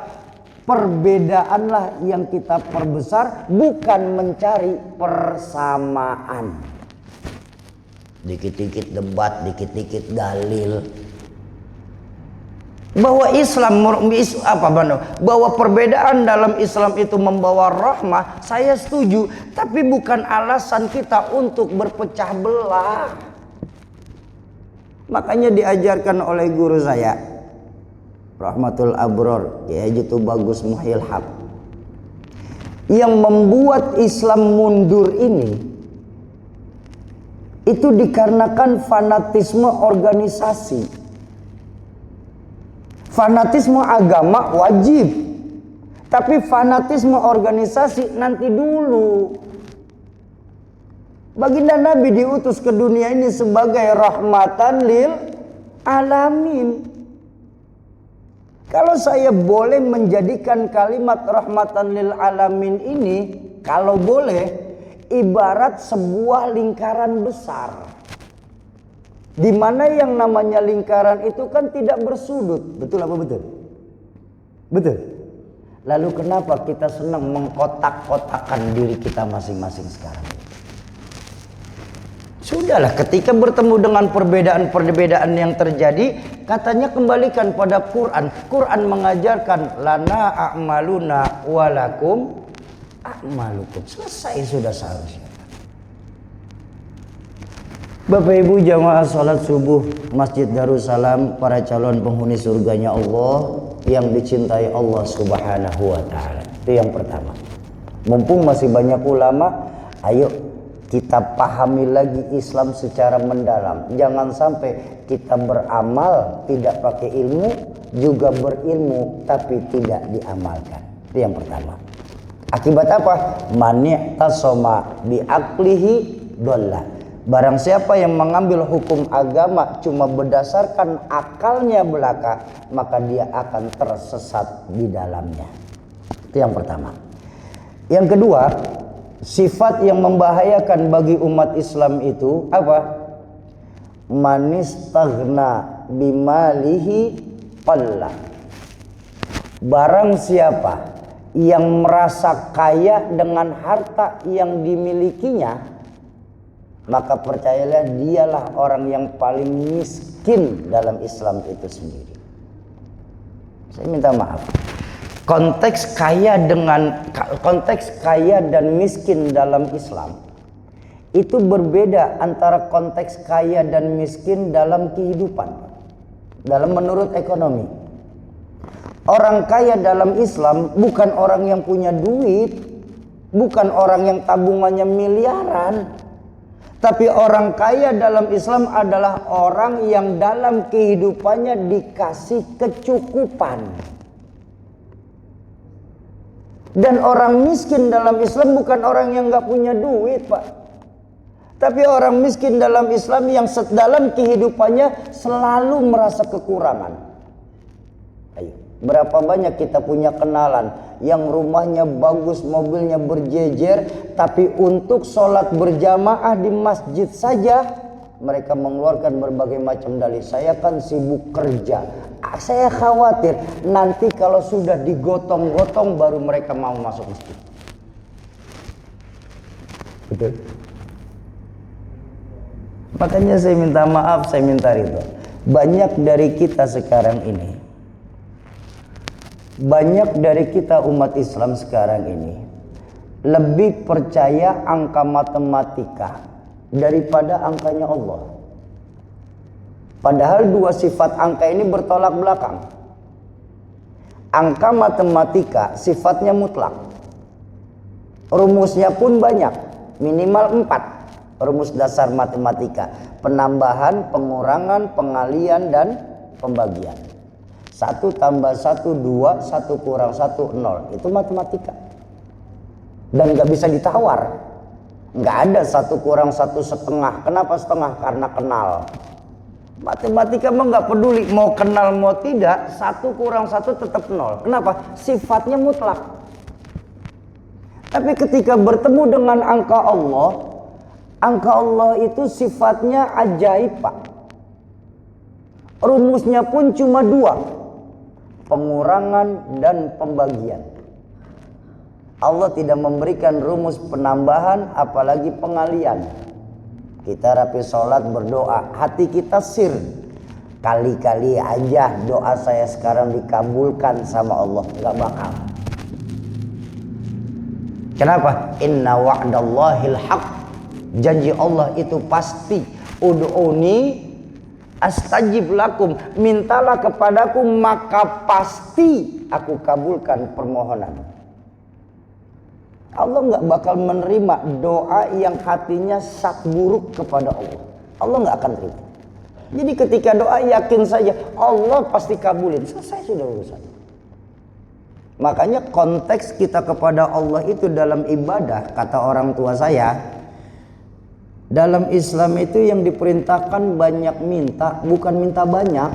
A: perbedaanlah yang kita perbesar, bukan mencari persamaan. Dikit-dikit debat, dikit-dikit dalil. Bahwa bahwa perbedaan dalam Islam itu membawa rahmah, saya setuju, tapi bukan alasan kita untuk berpecah belah. Makanya diajarkan oleh guru saya, Rahmatul Abror, yaitu Bagus Muhyil Haq, yang membuat Islam mundur ini itu dikarenakan fanatisme organisasi. Fanatisme agama wajib, tapi fanatisme organisasi nanti dulu. Baginda Nabi diutus ke dunia ini sebagai rahmatan lil alamin. Kalau saya boleh menjadikan kalimat rahmatan lil alamin ini, kalau boleh, ibarat sebuah lingkaran besar. Di mana yang namanya lingkaran itu kan tidak bersudut. Betul apa betul? Betul. Lalu kenapa kita senang mengkotak-kotakan diri kita masing-masing sekarang? Sudahlah, ketika bertemu dengan perbedaan-perbedaan yang terjadi, katanya kembalikan pada Quran. Quran mengajarkan lana a'maluna walakum a'malukum. Selesai sudah seharusnya. Bapak Ibu jamaah salat subuh Masjid Darussalam, para calon penghuni surganya Allah yang dicintai Allah Subhanahu wa taala. Itu yang pertama. Mumpung masih banyak ulama, ayo kita pahami lagi Islam secara mendalam. Jangan sampai kita beramal tidak pakai ilmu, juga berilmu tapi tidak diamalkan. Itu yang pertama. Akibat apa? Mani'tasoma bi'aqlihi dhalla. Barang siapa yang mengambil hukum agama cuma berdasarkan akalnya belaka, maka dia akan tersesat di dalamnya. Itu yang pertama. Yang kedua, sifat yang membahayakan bagi umat Islam itu apa? Manistaghna bimalihi qalla. Barang siapa yang merasa kaya dengan harta yang dimilikinya, maka percayalah dialah orang yang paling miskin dalam Islam itu sendiri. Saya minta maaf. Konteks kaya dan miskin dalam Islam itu berbeda antara konteks kaya dan miskin dalam kehidupan, dalam menurut ekonomi. Orang kaya dalam Islam bukan orang yang punya duit, bukan orang yang tabungannya miliaran. Tapi orang kaya dalam Islam adalah orang yang dalam kehidupannya dikasih kecukupan. Dan orang miskin dalam Islam bukan orang yang gak punya duit, Pak. Tapi orang miskin dalam Islam yang dalam kehidupannya selalu merasa kekurangan. Ayo, berapa banyak kita punya kenalan yang rumahnya bagus, mobilnya berjejer, tapi untuk sholat berjamaah di masjid saja mereka mengeluarkan berbagai macam dalih. Saya kan sibuk kerja, Saya khawatir nanti kalau sudah digotong-gotong baru mereka mau masuk masjid. Betul. Makanya saya minta maaf, saya minta ridho. Banyak dari kita sekarang ini, banyak dari kita umat Islam sekarang ini lebih percaya angka matematika daripada angkanya Allah. Padahal dua sifat angka ini bertolak belakang. Angka matematika sifatnya mutlak. Rumusnya pun banyak, minimal 4. Rumus dasar matematika: penambahan, pengurangan, pengalian, dan pembagian. 1 tambah 1 2, 1 kurang 1 0. Itu matematika. Dan gak bisa ditawar. Gak ada 1 kurang 1 setengah. Kenapa setengah? Karena kenal. Matematika mah gak peduli mau kenal mau tidak, 1 kurang 1 tetap 0. Kenapa? Sifatnya mutlak. Tapi ketika bertemu dengan angka Allah itu sifatnya ajaib, Pak. Rumusnya pun cuma 2, pengurangan dan pembagian. Allah tidak memberikan rumus penambahan apalagi pengalian. Kita rapi sholat berdoa, hati kita sir. Kali-kali aja doa saya sekarang dikabulkan sama Allah. Gak bakal. Kenapa? Inna wa'dallahil haq. Janji Allah itu pasti. Ud'uni astajib lakum. Mintalah kepadaku maka pasti aku kabulkan permohonan. Allah nggak bakal menerima doa yang hatinya sak buruk kepada Allah. Allah nggak akan terima. Jadi ketika doa yakin saja Allah pasti kabulin. Selesai sudah urusan. Makanya konteks kita kepada Allah itu dalam ibadah, kata orang tua saya, dalam Islam itu yang diperintahkan banyak minta, bukan minta banyak.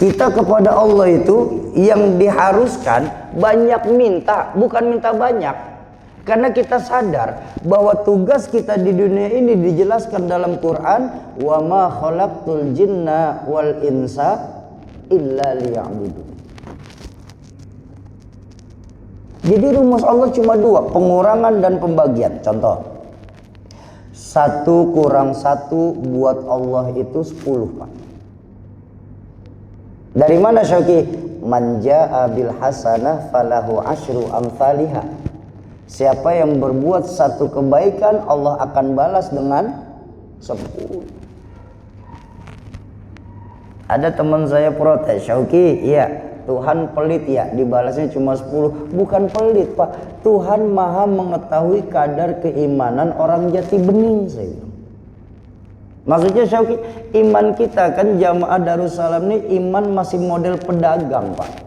A: Kita kepada Allah itu yang diharuskan banyak minta, bukan minta banyak. Karena kita sadar bahwa tugas kita di dunia ini dijelaskan dalam Quran, wa ma khalaqtul jinna wal insa illa liya'budun. Jadi rumus Allah cuma 2, pengurangan dan pembagian. Contoh, 1 kurang 1 buat Allah itu 10, Pak. Dari mana Syauqi? Man jaa bil hasanah falahu asyru amsalihha. Siapa yang berbuat 1 kebaikan, Allah akan balas dengan 10. Ada teman saya protes, Syauqi, iya Tuhan pelit ya, dibalasnya cuma 10. Bukan pelit, Pak. Tuhan maha mengetahui kadar keimanan orang jati bening, saya bilang. Maksudnya Syauqi, iman kita kan jamaah Darussalam ini iman masih model pedagang, Pak.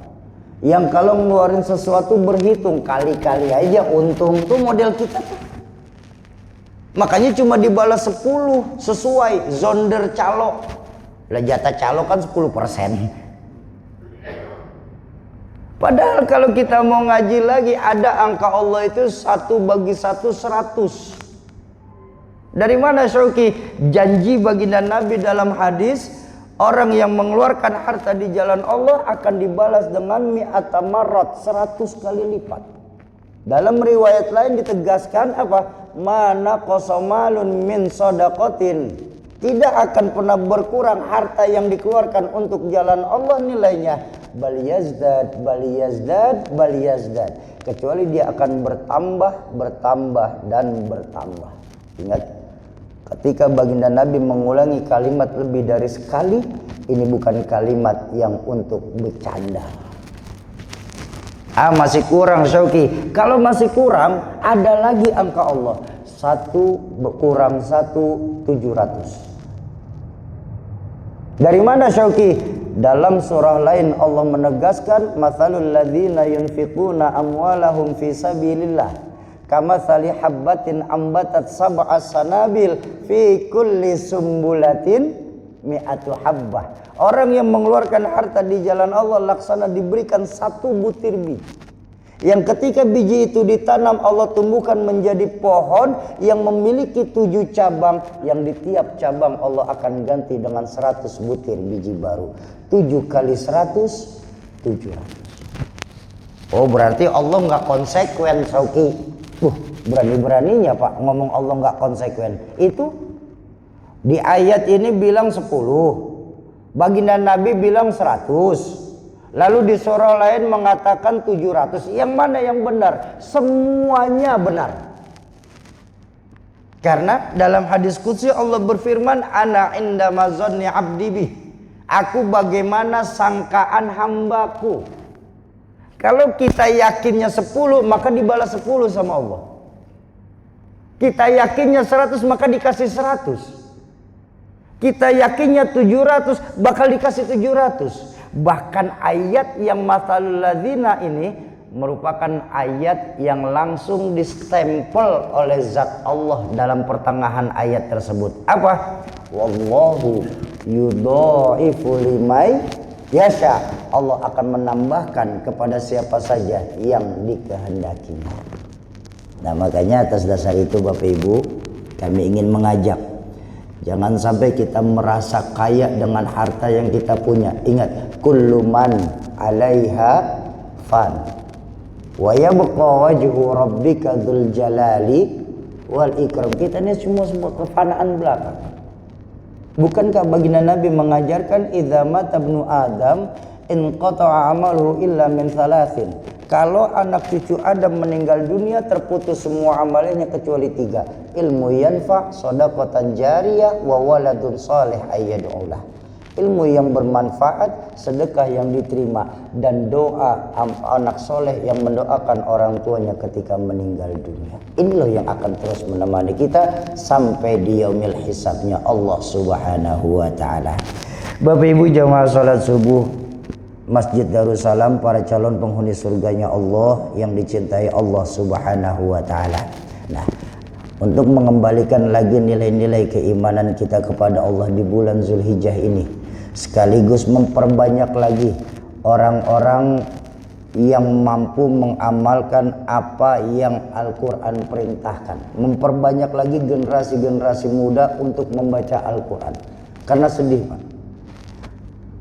A: Yang kalau ngeluarin sesuatu berhitung, kali-kali aja untung. Tuh model kita tuh. Makanya cuma dibalas 10 sesuai zonder calo. Lah jatah calo kan 10%. Padahal kalau kita mau ngaji lagi, ada angka Allah itu 1 bagi 1 100. Dari mana Syauqi? Janji baginda Nabi dalam hadis, orang yang mengeluarkan harta di jalan Allah akan dibalas dengan mi'ata marrat, 100 kali lipat. Dalam riwayat lain ditegaskan apa? Mana qasamalun min shadaqatin. Tidak akan pernah berkurang harta yang dikeluarkan untuk jalan Allah nilainya. Bal yazdad, bal yazdad, bal yazdad. Kecuali dia akan bertambah, bertambah, dan bertambah. Ingat, ketika baginda Nabi mengulangi kalimat lebih dari sekali, ini bukan kalimat yang untuk bercanda. Masih kurang Syauqi. Kalau masih kurang, ada lagi angka Allah. 1 kurang 1 700. Dari mana Syauqi? Dalam surah lain Allah menegaskan, matsalul ladzina yunfiquna amwalahum fi sabilillah kamatsali habbatin ambatat sab'a sanabil fi kulli sumbulatin mi'atu habbah. Orang yang mengeluarkan harta di jalan Allah laksana diberikan 1 butir biji Yang ketika biji itu ditanam, Allah tumbuhkan menjadi pohon yang memiliki 7 cabang, yang di tiap cabang Allah akan ganti dengan 100 butir biji baru. 7 kali 100, 700. Oh, berarti Allah nggak konsekuen, Sauki. Berani-beraninya Pak ngomong Allah nggak konsekuen. Itu di ayat ini bilang 10, baginda Nabi bilang 100. Lalu di surah lain mengatakan 700. Yang mana yang benar? Semuanya benar. Karena dalam hadis qudsi Allah berfirman, ana inda mazanni abdi bih. Aku bagaimana sangkaan hambaku. Kalau kita yakinnya 10, maka dibalas 10 sama Allah. Kita yakinnya 100, maka dikasih 100. Kita yakinnya 700, bakal dikasih 700. Bahkan ayat yang masalul ladzina ini merupakan ayat yang langsung distempel oleh zat Allah dalam pertengahan ayat tersebut. Apa? Wallahu yudha'ifu liman yasha. Allah akan menambahkan kepada siapa saja yang dikehendakinya. Nah, makanya atas dasar itu Bapak Ibu, kami ingin mengajak, jangan sampai kita merasa kaya dengan harta yang kita punya. Ingat, kullu man 'alaiha fan wa yabqa wajhu rabbika dzul jalali wal ikram. Kita ini semua kefanaan belaka. Bukankah baginda Nabi mengajarkan idza mata ibnu Adam inqata'a amaluhu illa min thalathin. Kalau anak cucu Adam meninggal dunia, terputus semua amalnya kecuali 3. Ilmu yanfa, shadaqatan jariyah, wa waladun salih ayyad'ulah. Ilmu yang bermanfaat, sedekah yang diterima, dan doa anak soleh yang mendoakan orang tuanya ketika meninggal dunia. Inilah yang akan terus menemani kita sampai di yaumil hisabnya Allah Subhanahu wa ta'ala. Bapak Ibu jamaah salat subuh Masjid Darussalam, para calon penghuni surganya Allah yang dicintai Allah Subhanahu wa ta'ala. Nah, untuk mengembalikan lagi nilai-nilai keimanan kita kepada Allah di bulan Zulhijjah ini, sekaligus memperbanyak lagi orang-orang yang mampu mengamalkan apa yang Al-Quran perintahkan, memperbanyak lagi generasi-generasi muda untuk membaca Al-Quran. Karena sedih Pak,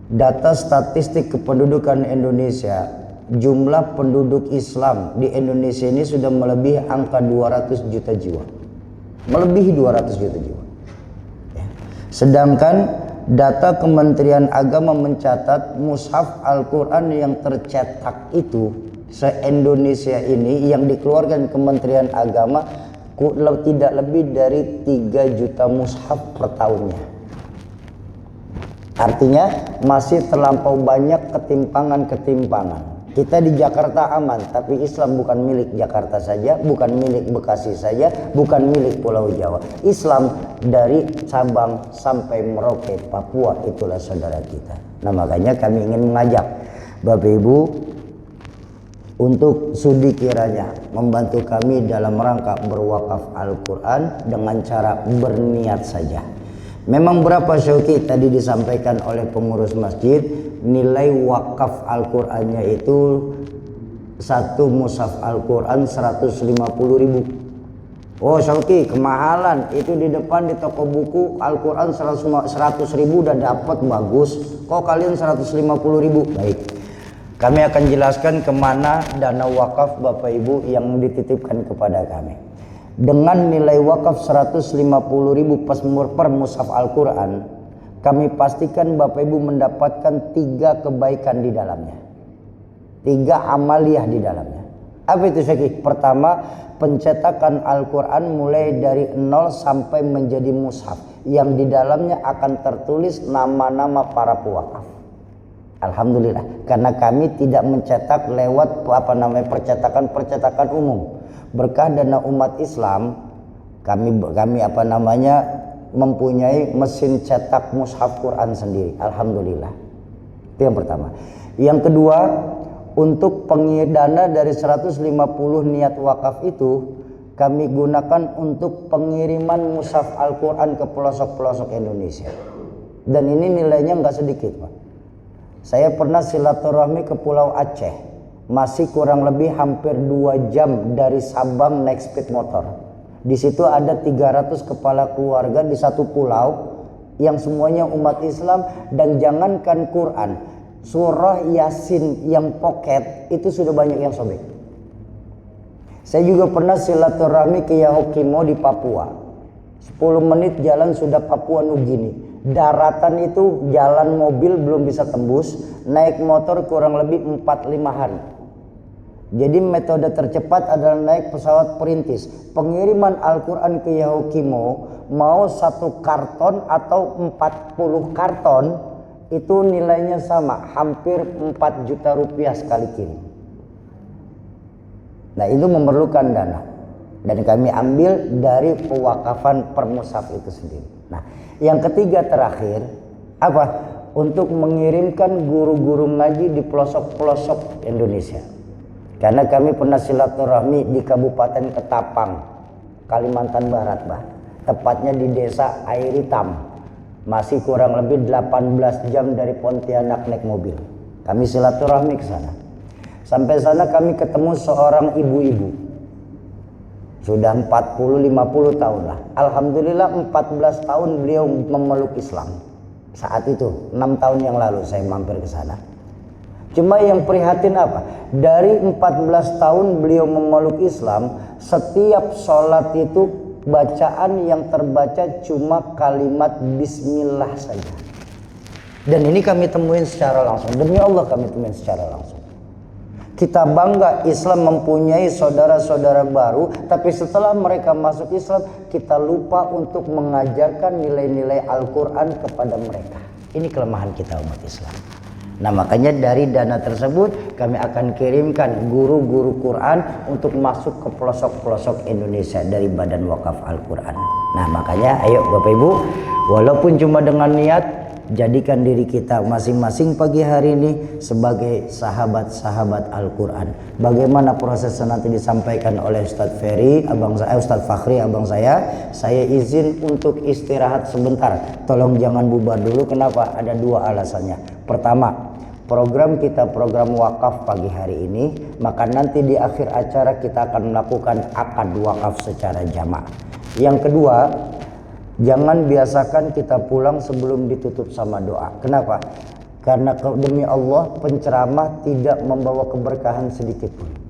A: data statistik kependudukan Indonesia, jumlah penduduk Islam di Indonesia ini sudah melebihi angka 200 juta jiwa. Melebihi 200 juta jiwa. Sedangkan data Kementerian Agama mencatat mushaf Al-Quran yang tercetak itu se-Indonesia ini yang dikeluarkan Kementerian Agama tidak lebih dari 3 juta mushaf per tahunnya. Artinya masih terlampau banyak ketimpangan-ketimpangan. Kita di Jakarta aman, tapi Islam bukan milik Jakarta saja, bukan milik Bekasi saja, bukan milik Pulau Jawa. Islam dari Sabang sampai Merauke, Papua, itulah saudara kita. Nah, makanya kami ingin mengajak Bapak Ibu untuk sudi kiranya membantu kami dalam rangka berwakaf Al-Quran dengan cara berniat saja. Memang berapa Syauki tadi disampaikan oleh pengurus masjid, nilai wakaf Al-Qurannya itu satu mushaf Al-Quran 150.000. Oh Syauki, kemahalan. Itu di depan di toko buku Al-Quran 100.000 udah dapat, bagus. Kok kalian 150.000? Baik, kami akan jelaskan kemana dana wakaf Bapak Ibu yang dititipkan kepada kami. Dengan nilai wakaf 150.000 per mushaf Al-Quran, kami pastikan Bapak Ibu mendapatkan 3 kebaikan di dalamnya, 3 amaliyah di dalamnya. Apa itu Syekh? Pertama, pencetakan Al-Quran mulai dari 0 sampai menjadi mushaf, yang di dalamnya akan tertulis nama-nama para pewakaf. Alhamdulillah, karena kami tidak mencetak lewat percetakan umum. Berkah dana umat Islam, kami mempunyai mesin cetak mushaf Quran sendiri. Alhamdulillah. Itu yang pertama. Yang kedua, untuk dana dari 150 niat wakaf itu kami gunakan untuk pengiriman mushaf Al-Quran ke pelosok-pelosok Indonesia. Dan ini nilainya nggak sedikit Pak. Saya pernah silaturahmi ke Pulau Aceh. masih kurang lebih hampir 2 jam dari Sabang naik sepeda motor. Di situ ada 300 kepala keluarga di satu pulau yang semuanya umat Islam, dan jangankan Quran, surah Yasin yang pocket itu sudah banyak yang sobek. Saya juga pernah silaturahmi ke Yahukimo di Papua. 10 menit jalan sudah Papua Nugini. Daratan itu jalan mobil belum bisa tembus, naik motor kurang lebih 4-5 hari. Jadi metode tercepat adalah naik pesawat perintis. Pengiriman Al-Quran ke Yahukimo mau 1 karton atau 40 karton itu nilainya sama, hampir 4 juta rupiah sekali kirim. Nah, itu memerlukan dana, dan kami ambil dari pewakafan permushaf itu sendiri. Nah, yang ketiga terakhir apa? Untuk mengirimkan guru-guru ngaji di pelosok-pelosok Indonesia. Karena kami pernah silaturahmi di Kabupaten Ketapang, Kalimantan Barat, tepatnya di desa Air Hitam. Masih kurang lebih 18 jam dari Pontianak naik mobil. Kami silaturahmi ke sana. Sampai sana kami ketemu seorang ibu-ibu. Sudah 40-50 tahun lah. Alhamdulillah 14 tahun beliau memeluk Islam. Saat itu 6 tahun yang lalu saya mampir ke sana. Cuma yang prihatin apa? Dari 14 tahun beliau memeluk Islam, setiap sholat itu bacaan yang terbaca cuma kalimat bismillah saja. Dan ini kami temuin secara langsung. Demi Allah kami temuin secara langsung. Kita bangga Islam mempunyai saudara-saudara baru, tapi setelah mereka masuk Islam, kita lupa untuk mengajarkan nilai-nilai Al-Quran kepada mereka. Ini kelemahan kita umat Islam. Nah, makanya dari dana tersebut kami akan kirimkan guru-guru Quran untuk masuk ke pelosok-pelosok Indonesia dari Badan Wakaf Al-Quran. Nah, makanya ayo Bapak Ibu, walaupun cuma dengan niat, jadikan diri kita masing-masing pagi hari ini sebagai sahabat-sahabat Al-Quran. Bagaimana prosesnya nanti disampaikan oleh Ustadz Ferry, Ustadz Fakhri, abang saya izin untuk istirahat sebentar. Tolong jangan bubar dulu. Kenapa? Ada 2 alasannya. Pertama, program kita program wakaf pagi hari ini, maka nanti di akhir acara kita akan melakukan akad wakaf secara jamaah. Yang kedua, jangan biasakan kita pulang sebelum ditutup sama doa. Kenapa? Karena demi Allah penceramah tidak membawa keberkahan sedikit pun.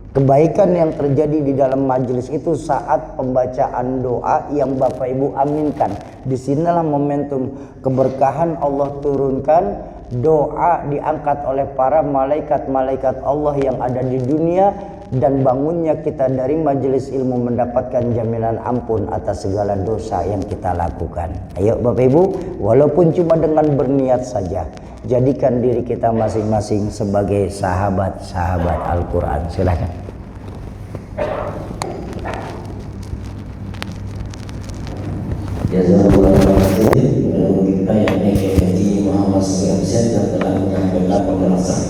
A: Kebaikan yang terjadi di dalam majelis itu saat pembacaan doa yang Bapak Ibu aminkan. Disinilah momentum keberkahan Allah turunkan. Doa diangkat oleh para malaikat-malaikat Allah yang ada di dunia, dan bangunnya kita dari majelis ilmu mendapatkan jaminan ampun atas segala dosa yang kita lakukan. Ayo Bapak Ibu, walaupun cuma dengan berniat saja, jadikan diri kita masing-masing sebagai sahabat-sahabat Al-Quran. Silakan.
B: Jazakallahu khairan kita yang Haji Muhammad Syed yang telah menyampaikan penjelasan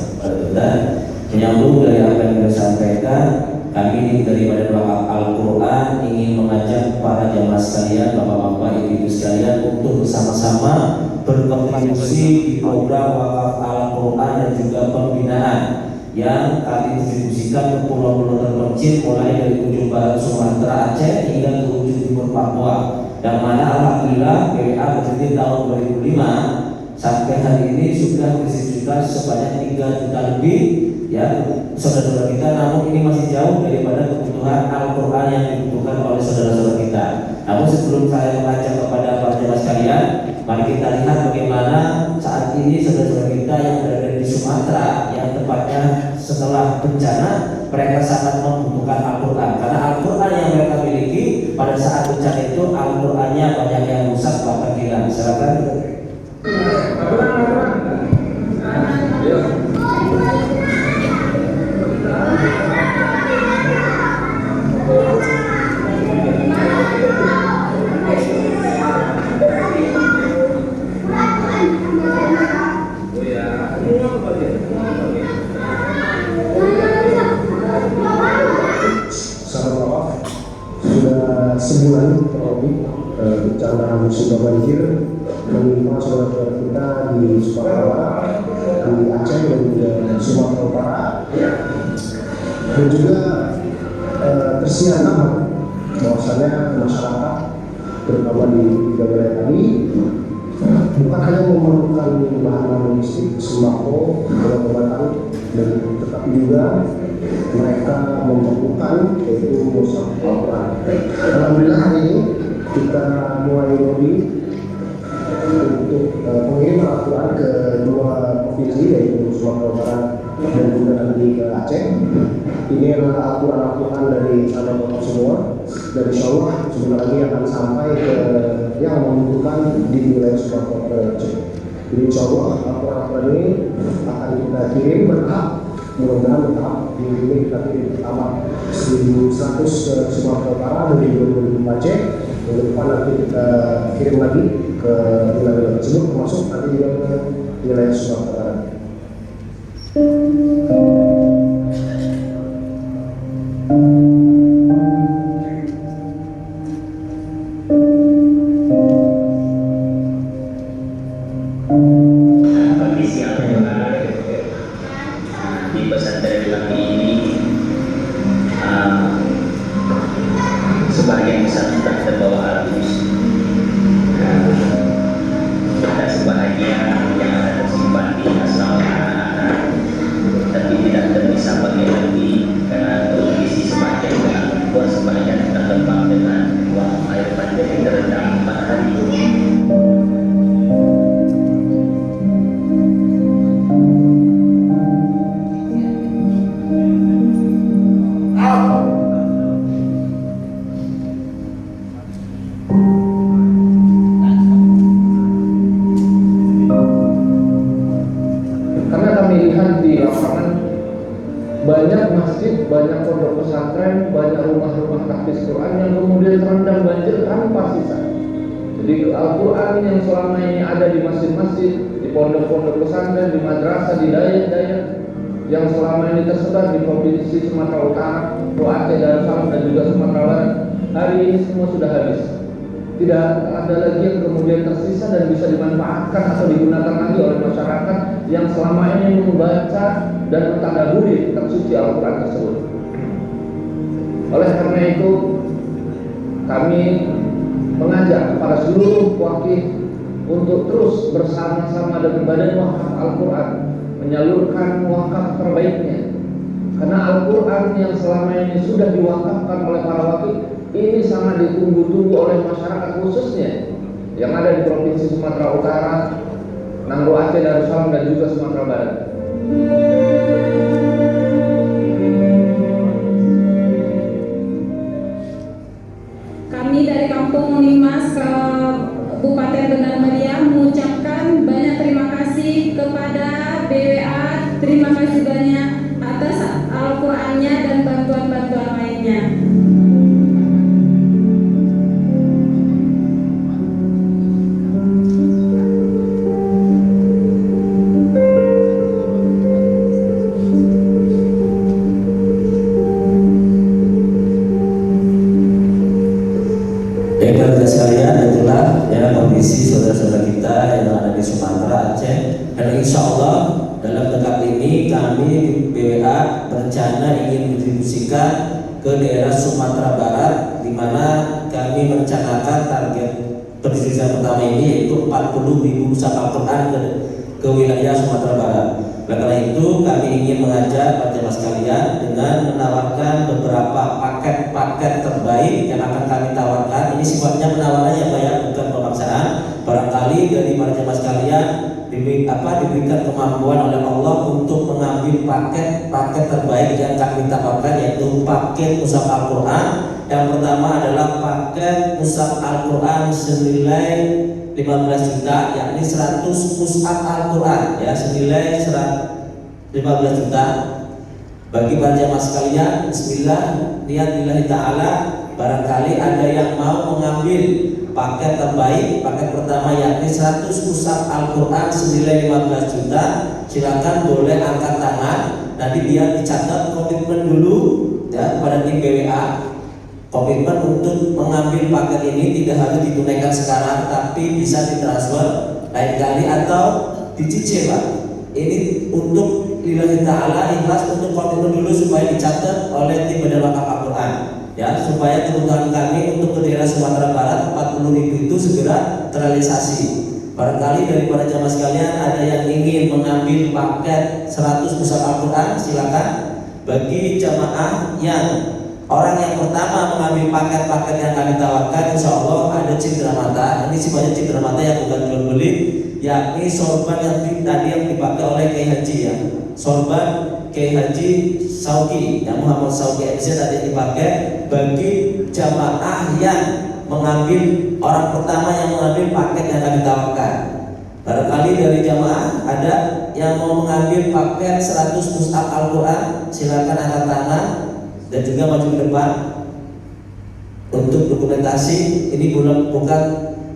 B: menyambung dari apa yang disampaikan. Kami dari Badan Wakaf Al-Quran ingin mengajak para jamaah sekalian, bapak-bapak, ibu-ibu sekalian untuk bersama-sama berkontribusi di program Wakaf Al-Quran dan juga pembinaan yang kami distribusikan ke pulau-pulau terpencil mulai dari ujung barat Sumatera Aceh hingga ke ujung timur Papua. Yang mana alhamdulillah PWA berdiri tahun 2005 sampai hari ini sudah distribusikan sebanyak 3 juta lebih ya saudara-saudara kita, namun ini masih jauh daripada kebutuhan Al-Quran yang dibutuhkan oleh saudara-saudara kita. Namun sebelum saya mengajak kepada para jemaah sekalian, mari kita lihat bagaimana saat ini saudara-saudara kita yang berada di Sumatera, yang tepatnya setelah bencana, mereka sangat membutuhkan Al-Quran, karena Al-Quran yang mereka miliki pada saat bencana itu Al-Qurannya banyak yang rusak bahkan hilang. Silakan.
C: Sudah sebulan lebih bencana musibah banjir menimpa saudara-saudara kita di Sumatera di Aceh dan juga Sumatera Utara, dan juga tersiar nama bahwasanya masyarakat terutama di tiga wilayah tadi bukan hanya memerlukan bahan logistik sembako, obat-obatan, dan tetapi juga mereka memerlukan yaitu mushaf Al-Quran. Alhamdulillah hari ini kita mulai lobby untuk pengirim Al-Quran ke dua provinsi yaitu Sumatera Utara dan juga nanti ke Aceh. Ini adalah Al-Quran dari sahabat Bapak semua, dan insya Allah sebentar lagi akan sampai ke yang membutuhkan di wilayah Sumatera Utara dan Aceh. Jadi insya Allah Al-Quran ini akan kita kirim bertahap, mudah-mudahan bertahap. Di ini kita kirim pertama 1.100 ke Sumatera Utara dan 2.000 ke Aceh. Minggu depan nanti kita kirim lagi ke wilayah tersebut, termasuk nanti juga ke wilayah Sumatera Utara.
B: Bagi siapa di pesantren kami ini sebagian besar sudah terbawa arus. Ada sebahagian yang ada tersimpan di asrama anak-anak, tapi tidak terbisa pakai lagi karena kondisi semakin buat sebagian terlempar dengan uang air banjir yang terendam 4 hari.
C: Karena kami lihat di lapangan banyak masjid, banyak pondok pesantren, banyak rumah-rumah tahfiz Quran yang kemudian terendam banjir tanpa sisa. Jadi Al-Quran yang selama ini ada di masjid-masjid, di pondok-pondok pesantren, di madrasah, di daerah-daerah yang selama ini tersebar di provinsi Sumatera Utara, Aceh, Darussalam dan juga Sumatera Barat, hari ini semua sudah habis. Tidak ada lagi yang kemudian tersisa dan bisa dimanfaatkan atau digunakan lagi oleh masyarakat yang selama ini membaca dan mentadaburi kitab suci Al-Quran tersebut. Oleh karena itu, kami mengajak kepada seluruh wakil untuk terus bersama-sama dengan Badan Wakaf Al-Quran menyalurkan wakaf terbaiknya. Karena Al-Quran yang selama ini sudah diwakafkan oleh para wakil ini sangat ditunggu-tunggu oleh masyarakat khususnya yang ada di Provinsi Sumatera Utara, Nangro Aceh, Darussalam dan juga Sumatera Barat.
D: Kami dari Kampung Unimas Kabupaten Benar Meriah mengucapkan banyak terima kasih kepada BWA. Terima kasih banyak atas Al-Qurannya dan bantuan-bantuan lainnya.
B: Sekalian, itulah ya kondisi saudara-saudara kita yang ada di Sumatera, Aceh, dan insya Allah dalam dekat ini kami di BWA berencana ingin mendistribusikan ke daerah Sumatera Barat, di mana kami merencanakan target pendistribusian pertama ini yaitu 40.000 mushaf Al-Quran ke wilayah Sumatera Barat. Karena itu kami ingin mengajak para jemaah sekalian dengan menawarkan beberapa paket-paket terbaik yang akan kami tawarkan. Ini sifatnya penawarannya Pak ya, bukan pemaksaan. Barangkali dari para jemaah sekalian diberikan kemampuan oleh Allah untuk mengambil paket-paket terbaik yang kami tawarkan, yaitu paket mushaf Al-Quran. Yang pertama adalah paket mushaf Al-Quran senilai 15 juta, yakni 100 mushaf Al-Quran ya, senilai 15 juta. Bagi para jamaah sekalian, bismillah, niat lillahi ta'ala. Barangkali ada yang mau mengambil paket terbaik, paket pertama yakni 100 mushaf Al-Quran senilai 15 juta, silakan boleh angkat tangan. Nanti dia dicatat komitmen dulu ya pada tim BWA. Komitmen untuk mengambil paket ini tidak harus ditunaikan sekarang, tapi bisa ditransfer lain kali atau dicicil Pak. Ini untuk lillahi ta'ala, ikhlas untuk komitmen dulu supaya dicatat oleh tim Badan Wakaf Al-Quran, ya, supaya kebutuhan kami untuk ke daerah Sumatera Barat 40.000 itu segera terrealisasi. Barangkali daripada jamaah sekalian ada yang ingin mengambil paket 100 mushaf Al-Quran, silakan. Bagi jamaah yang orang yang pertama mengambil paket-paket yang kami tawarkan, insya Allah ada cindera mata. Ini sifatnya cindera mata yang bukan jual beli, yakni sorban yang tadi yang dipakai oleh Kiai Haji, ya, sorban Kiai Haji Sauki, yang Muhammad Sauki MC tadi dipakai bagi jamaah yang mengambil, orang pertama yang mengambil paket yang kami tawarkan. Barangkali dari jamaah ada yang mau mengambil paket 100 mushaf Al-Quran, silakan angkat tangan dan juga maju ke depan untuk dokumentasi. Ini bukan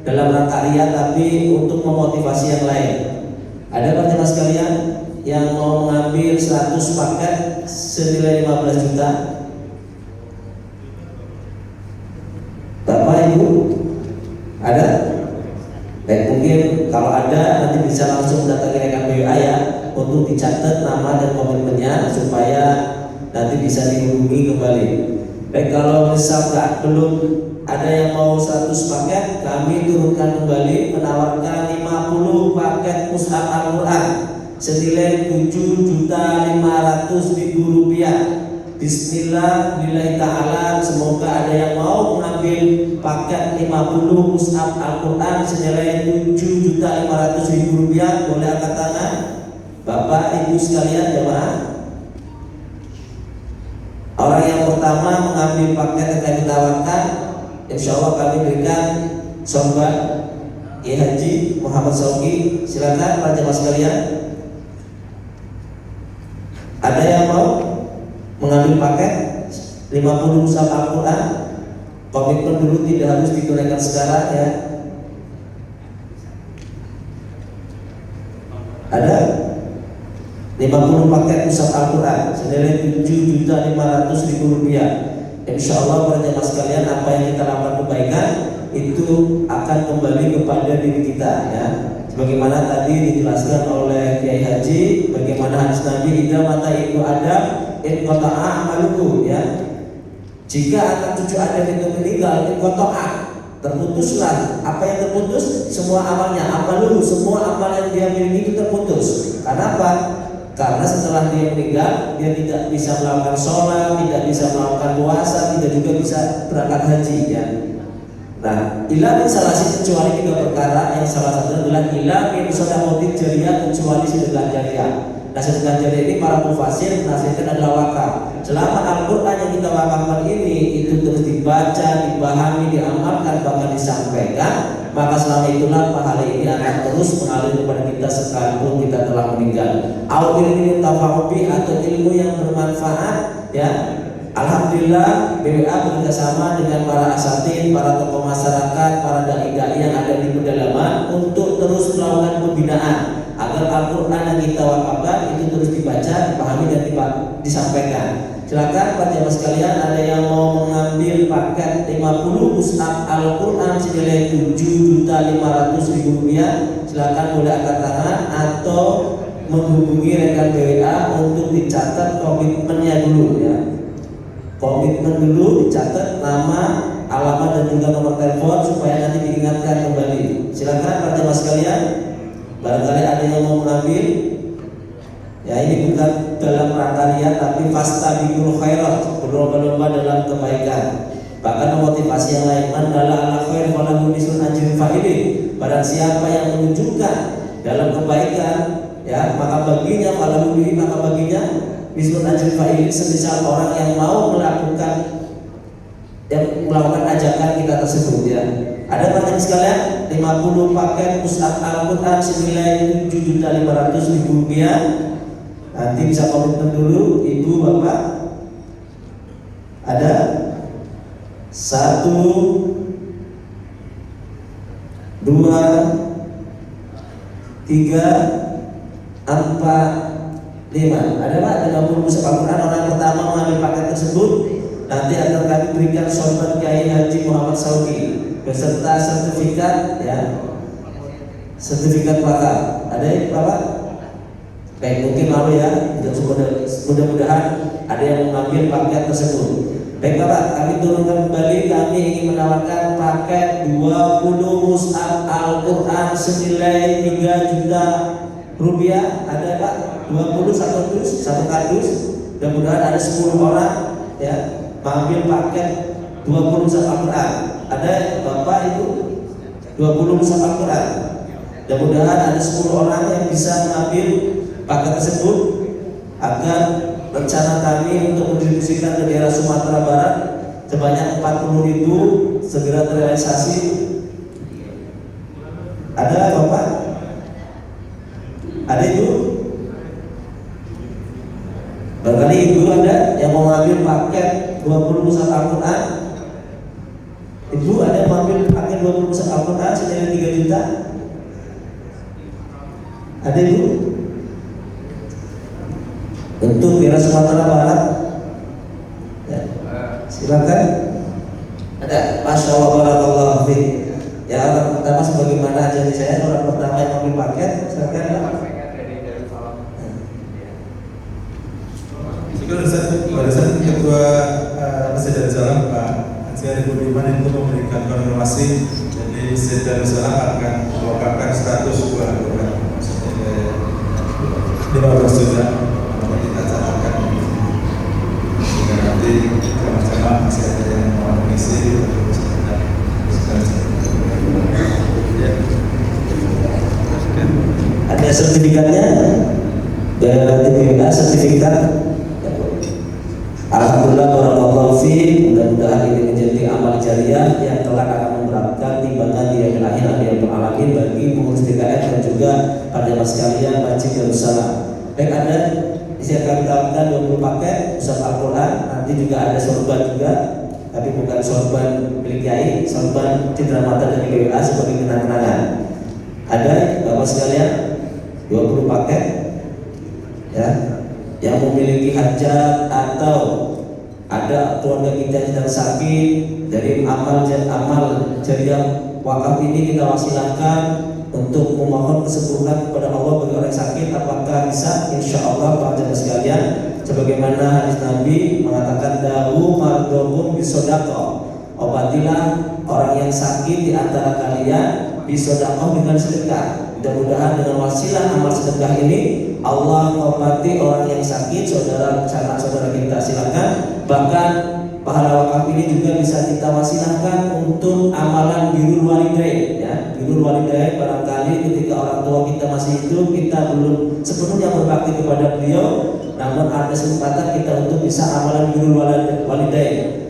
B: dalam rangka ria, tapi untuk memotivasi yang lain. Ada jamaah sekalian yang mau mengambil 100 paket senilai 15 juta? Bapak Ibu ada? Baik, mungkin kalau ada nanti bisa langsung datangi rekan BWA, ya, untuk dicatat nama dan komitmennya supaya nanti bisa dihubungi kembali. Baik, kalau misalkan belum ada yang mau 100 paket, kami turunkan kembali menawarkan 50 paket mushaf Al-Quran senilai Rp7.500.000. Bismillah, billahi ta'ala, semoga ada yang mau mengambil paket 50 mushaf Al-Quran senilai Rp7.500.000. Boleh angkat tangan Bapak Ibu sekalian jemaah. Orang yang pertama mengambil paket yang kami tawarkan, insya Allah kami berikan sorban Kiai Haji Muhammad Sauki. Silakan para jemaah sekalian. Ada yang mau mengambil paket 50 mushaf Al-Quran? Komitmen dulu, tidak harus ditunaikan sekarang, ya. Ada 50 paket mushaf Al-Quran senilai Rp7.500.000. Insya Allah para jemaah sekalian, apa yang kita lakukan kebaikan itu akan kembali kepada diri kita, ya. Sebagaimana tadi dijelaskan oleh Kiai Haji, bagaimana hadis Nabi, idza mata ibnu Adam in qata'a amaluhu, ya. Jika anak cucu Adam itu meninggal, in qata'a, terputuslah. Apa yang terputus? Semua amalnya, amaluhu, semua amal yang dia miliki itu terputus. Karena apa? Karena setelah dia meninggal, dia tidak bisa melakukan sholat, tidak bisa melakukan puasa, tidak juga bisa berangkat haji, ya. Nah, ila min salasi, kecuali 3 perkara, yang salah satu adalah ila min shadaqatin jariyah, kecuali sedekah jariyah. Nah, sedekah jariyah ini para mufasir menafsirkan adalah wakaf. Selama Al-Quran yang kita wakafkan ini itu terus dibaca, dipahami, diamalkan, bahkan disampaikan, maka selama itulah pahala ini akan terus mengalir kepada kita sekalipun kita telah meninggal. Au ilmu tafa'ubi, atau ilmu yang bermanfaat, ya. Alhamdulillah BWA bekerjasama dengan para asatid, para tokoh masyarakat, para dai-dai yang ada di pedalaman untuk terus melakukan pembinaan agar Al-Quran yang kita wakafkan itu terus dibaca, dipahami, dan disampaikan. Silakan para jemaah sekalian, ada yang mau mengambil paket 50 mushaf Al-Quran senilai Rp7.500.000, silakan boleh angkat tangan atau menghubungi rekan BWA untuk dicatat komitmennya dulu, ya. Komitmen dulu, dicatat nama, alamat, dan juga nomor telepon supaya nanti diingatkan kembali. Silakan para jemaah sekalian, barangkali ada yang mau mengambil, ya. Ini bukan dalam rangka ria, tapi fastabiqul khairat, berlomba-lomba dalam kebaikan. Bahkan memotivasi yang lain, man dalla ala khair falahu mislu ajri fa'ilin. Barang siapa yang menunjukkan dalam kebaikan, ya, maka baginya falahu bihi, maka baginya mislu ajri fa'ilin, semisal orang yang mau melakukan ajakan kita tersebut, ya. Ada teman sekalian, 50 paket mushaf Al-Quran senilai Rp7.500.000. Nanti bisa komitmen dulu, Ibu, Bapak. Ada 1, 2, 3, 4, 5. Ada Pak 50 mushaf Al-Quran. Orang pertama mengambil paket tersebut nanti akan kami berikan sorban Kiai Haji Muhammad Sauki beserta sertifikat, ya, sertifikat wakaf. Ada ya Bapak? Baik, mungkin lalu ya, mudah-mudahan ada yang mengambil paket tersebut. Baik Bapak, kami turunkan kembali, kami ingin menawarkan paket 20 mushaf Al-Quran senilai 3 juta rupiah. Ada Pak? 20 satu kardus. Mudah-mudahan ada 10 orang ya mengambil paket 20 mushaf Al-Quran. Ada Bapak Ibu 20 mushaf Al-Quran. Mudah-mudahan ada 10 orang yang bisa mengambil paket tersebut agar rencana kami untuk mendistribusikan ke daerah Sumatera Barat sebanyak 40.000 segera terrealisasi. Ada Bapak? Ada Ibu? Barangkali Ibu ada yang mau ngambil paket 20 mushaf Al-Quran? Ibu ada yang mau ngambil paket 20 mushaf Al-Quran senilai 3 juta? Ada Ibu? Untuk daerah Sumatera Barat ya, silakan. Ada. Masya Allah, barakallahu fiik. Ya, orang pertama sebagaimana janji saya, orang pertama yang mengambil paket, silakan Pak.
E: Pada saat Ketua Masjid Darussalam Pak Haji Arif Budiman itu memberikan konfirmasi, jadi Masjid Darussalam akan mewakafkan 100 buah Al-Quran, maksudnya 15 juta. Kita catatkan sehingga nanti jamaah-jamaah masih ada yang mau mengisi.
B: Ada sertifikatnya dari sertifikat. Alhamdulillah, barakallahu fiik. Mudah-mudahan ini menjadi amal jariah yang kelak akan memberatkan timbangan di yaumil akhir alamin bagi pengurus DKM dan juga pada mas sekalian Masjid Darussalam. Baik, ada disiapkan kita 20 paket mushaf Al-Quran. Nanti juga ada sorban juga, tapi bukan sorban milik Kiai, sorban Citra Mata dari BWA sebagai kenang-kenangan. Ada Bapak sekalian 20 paket ya, yang memiliki hajat atau ada keluarga kita yang sedang sakit, dari amal jariah wakaf ini kita wasilahkan untuk memohon kesembuhan kepada Allah bagi orang yang sakit. Apakah bisa? Insya Allah Pak Jemaah sekalian, sebagaimana hadis Nabi mengatakan dawu mardokum bisodaqah, obatilah orang yang sakit di antara kalian bisodaqah dengan sedekah. Mudah-mudahan dengan wasilah amal sedekah ini Allah mengobati orang yang sakit, saudara-saudara kita. Silakan. Bahkan pahala wakaf ini juga bisa kita wasilahkan untuk amalan birrul walidain ya. Birrul walidain, barangkali ketika orang tua kita masih hidup, kita belum sepenuhnya berbakti kepada beliau, namun ada kesempatan kita untuk bisa amalan birrul walidain.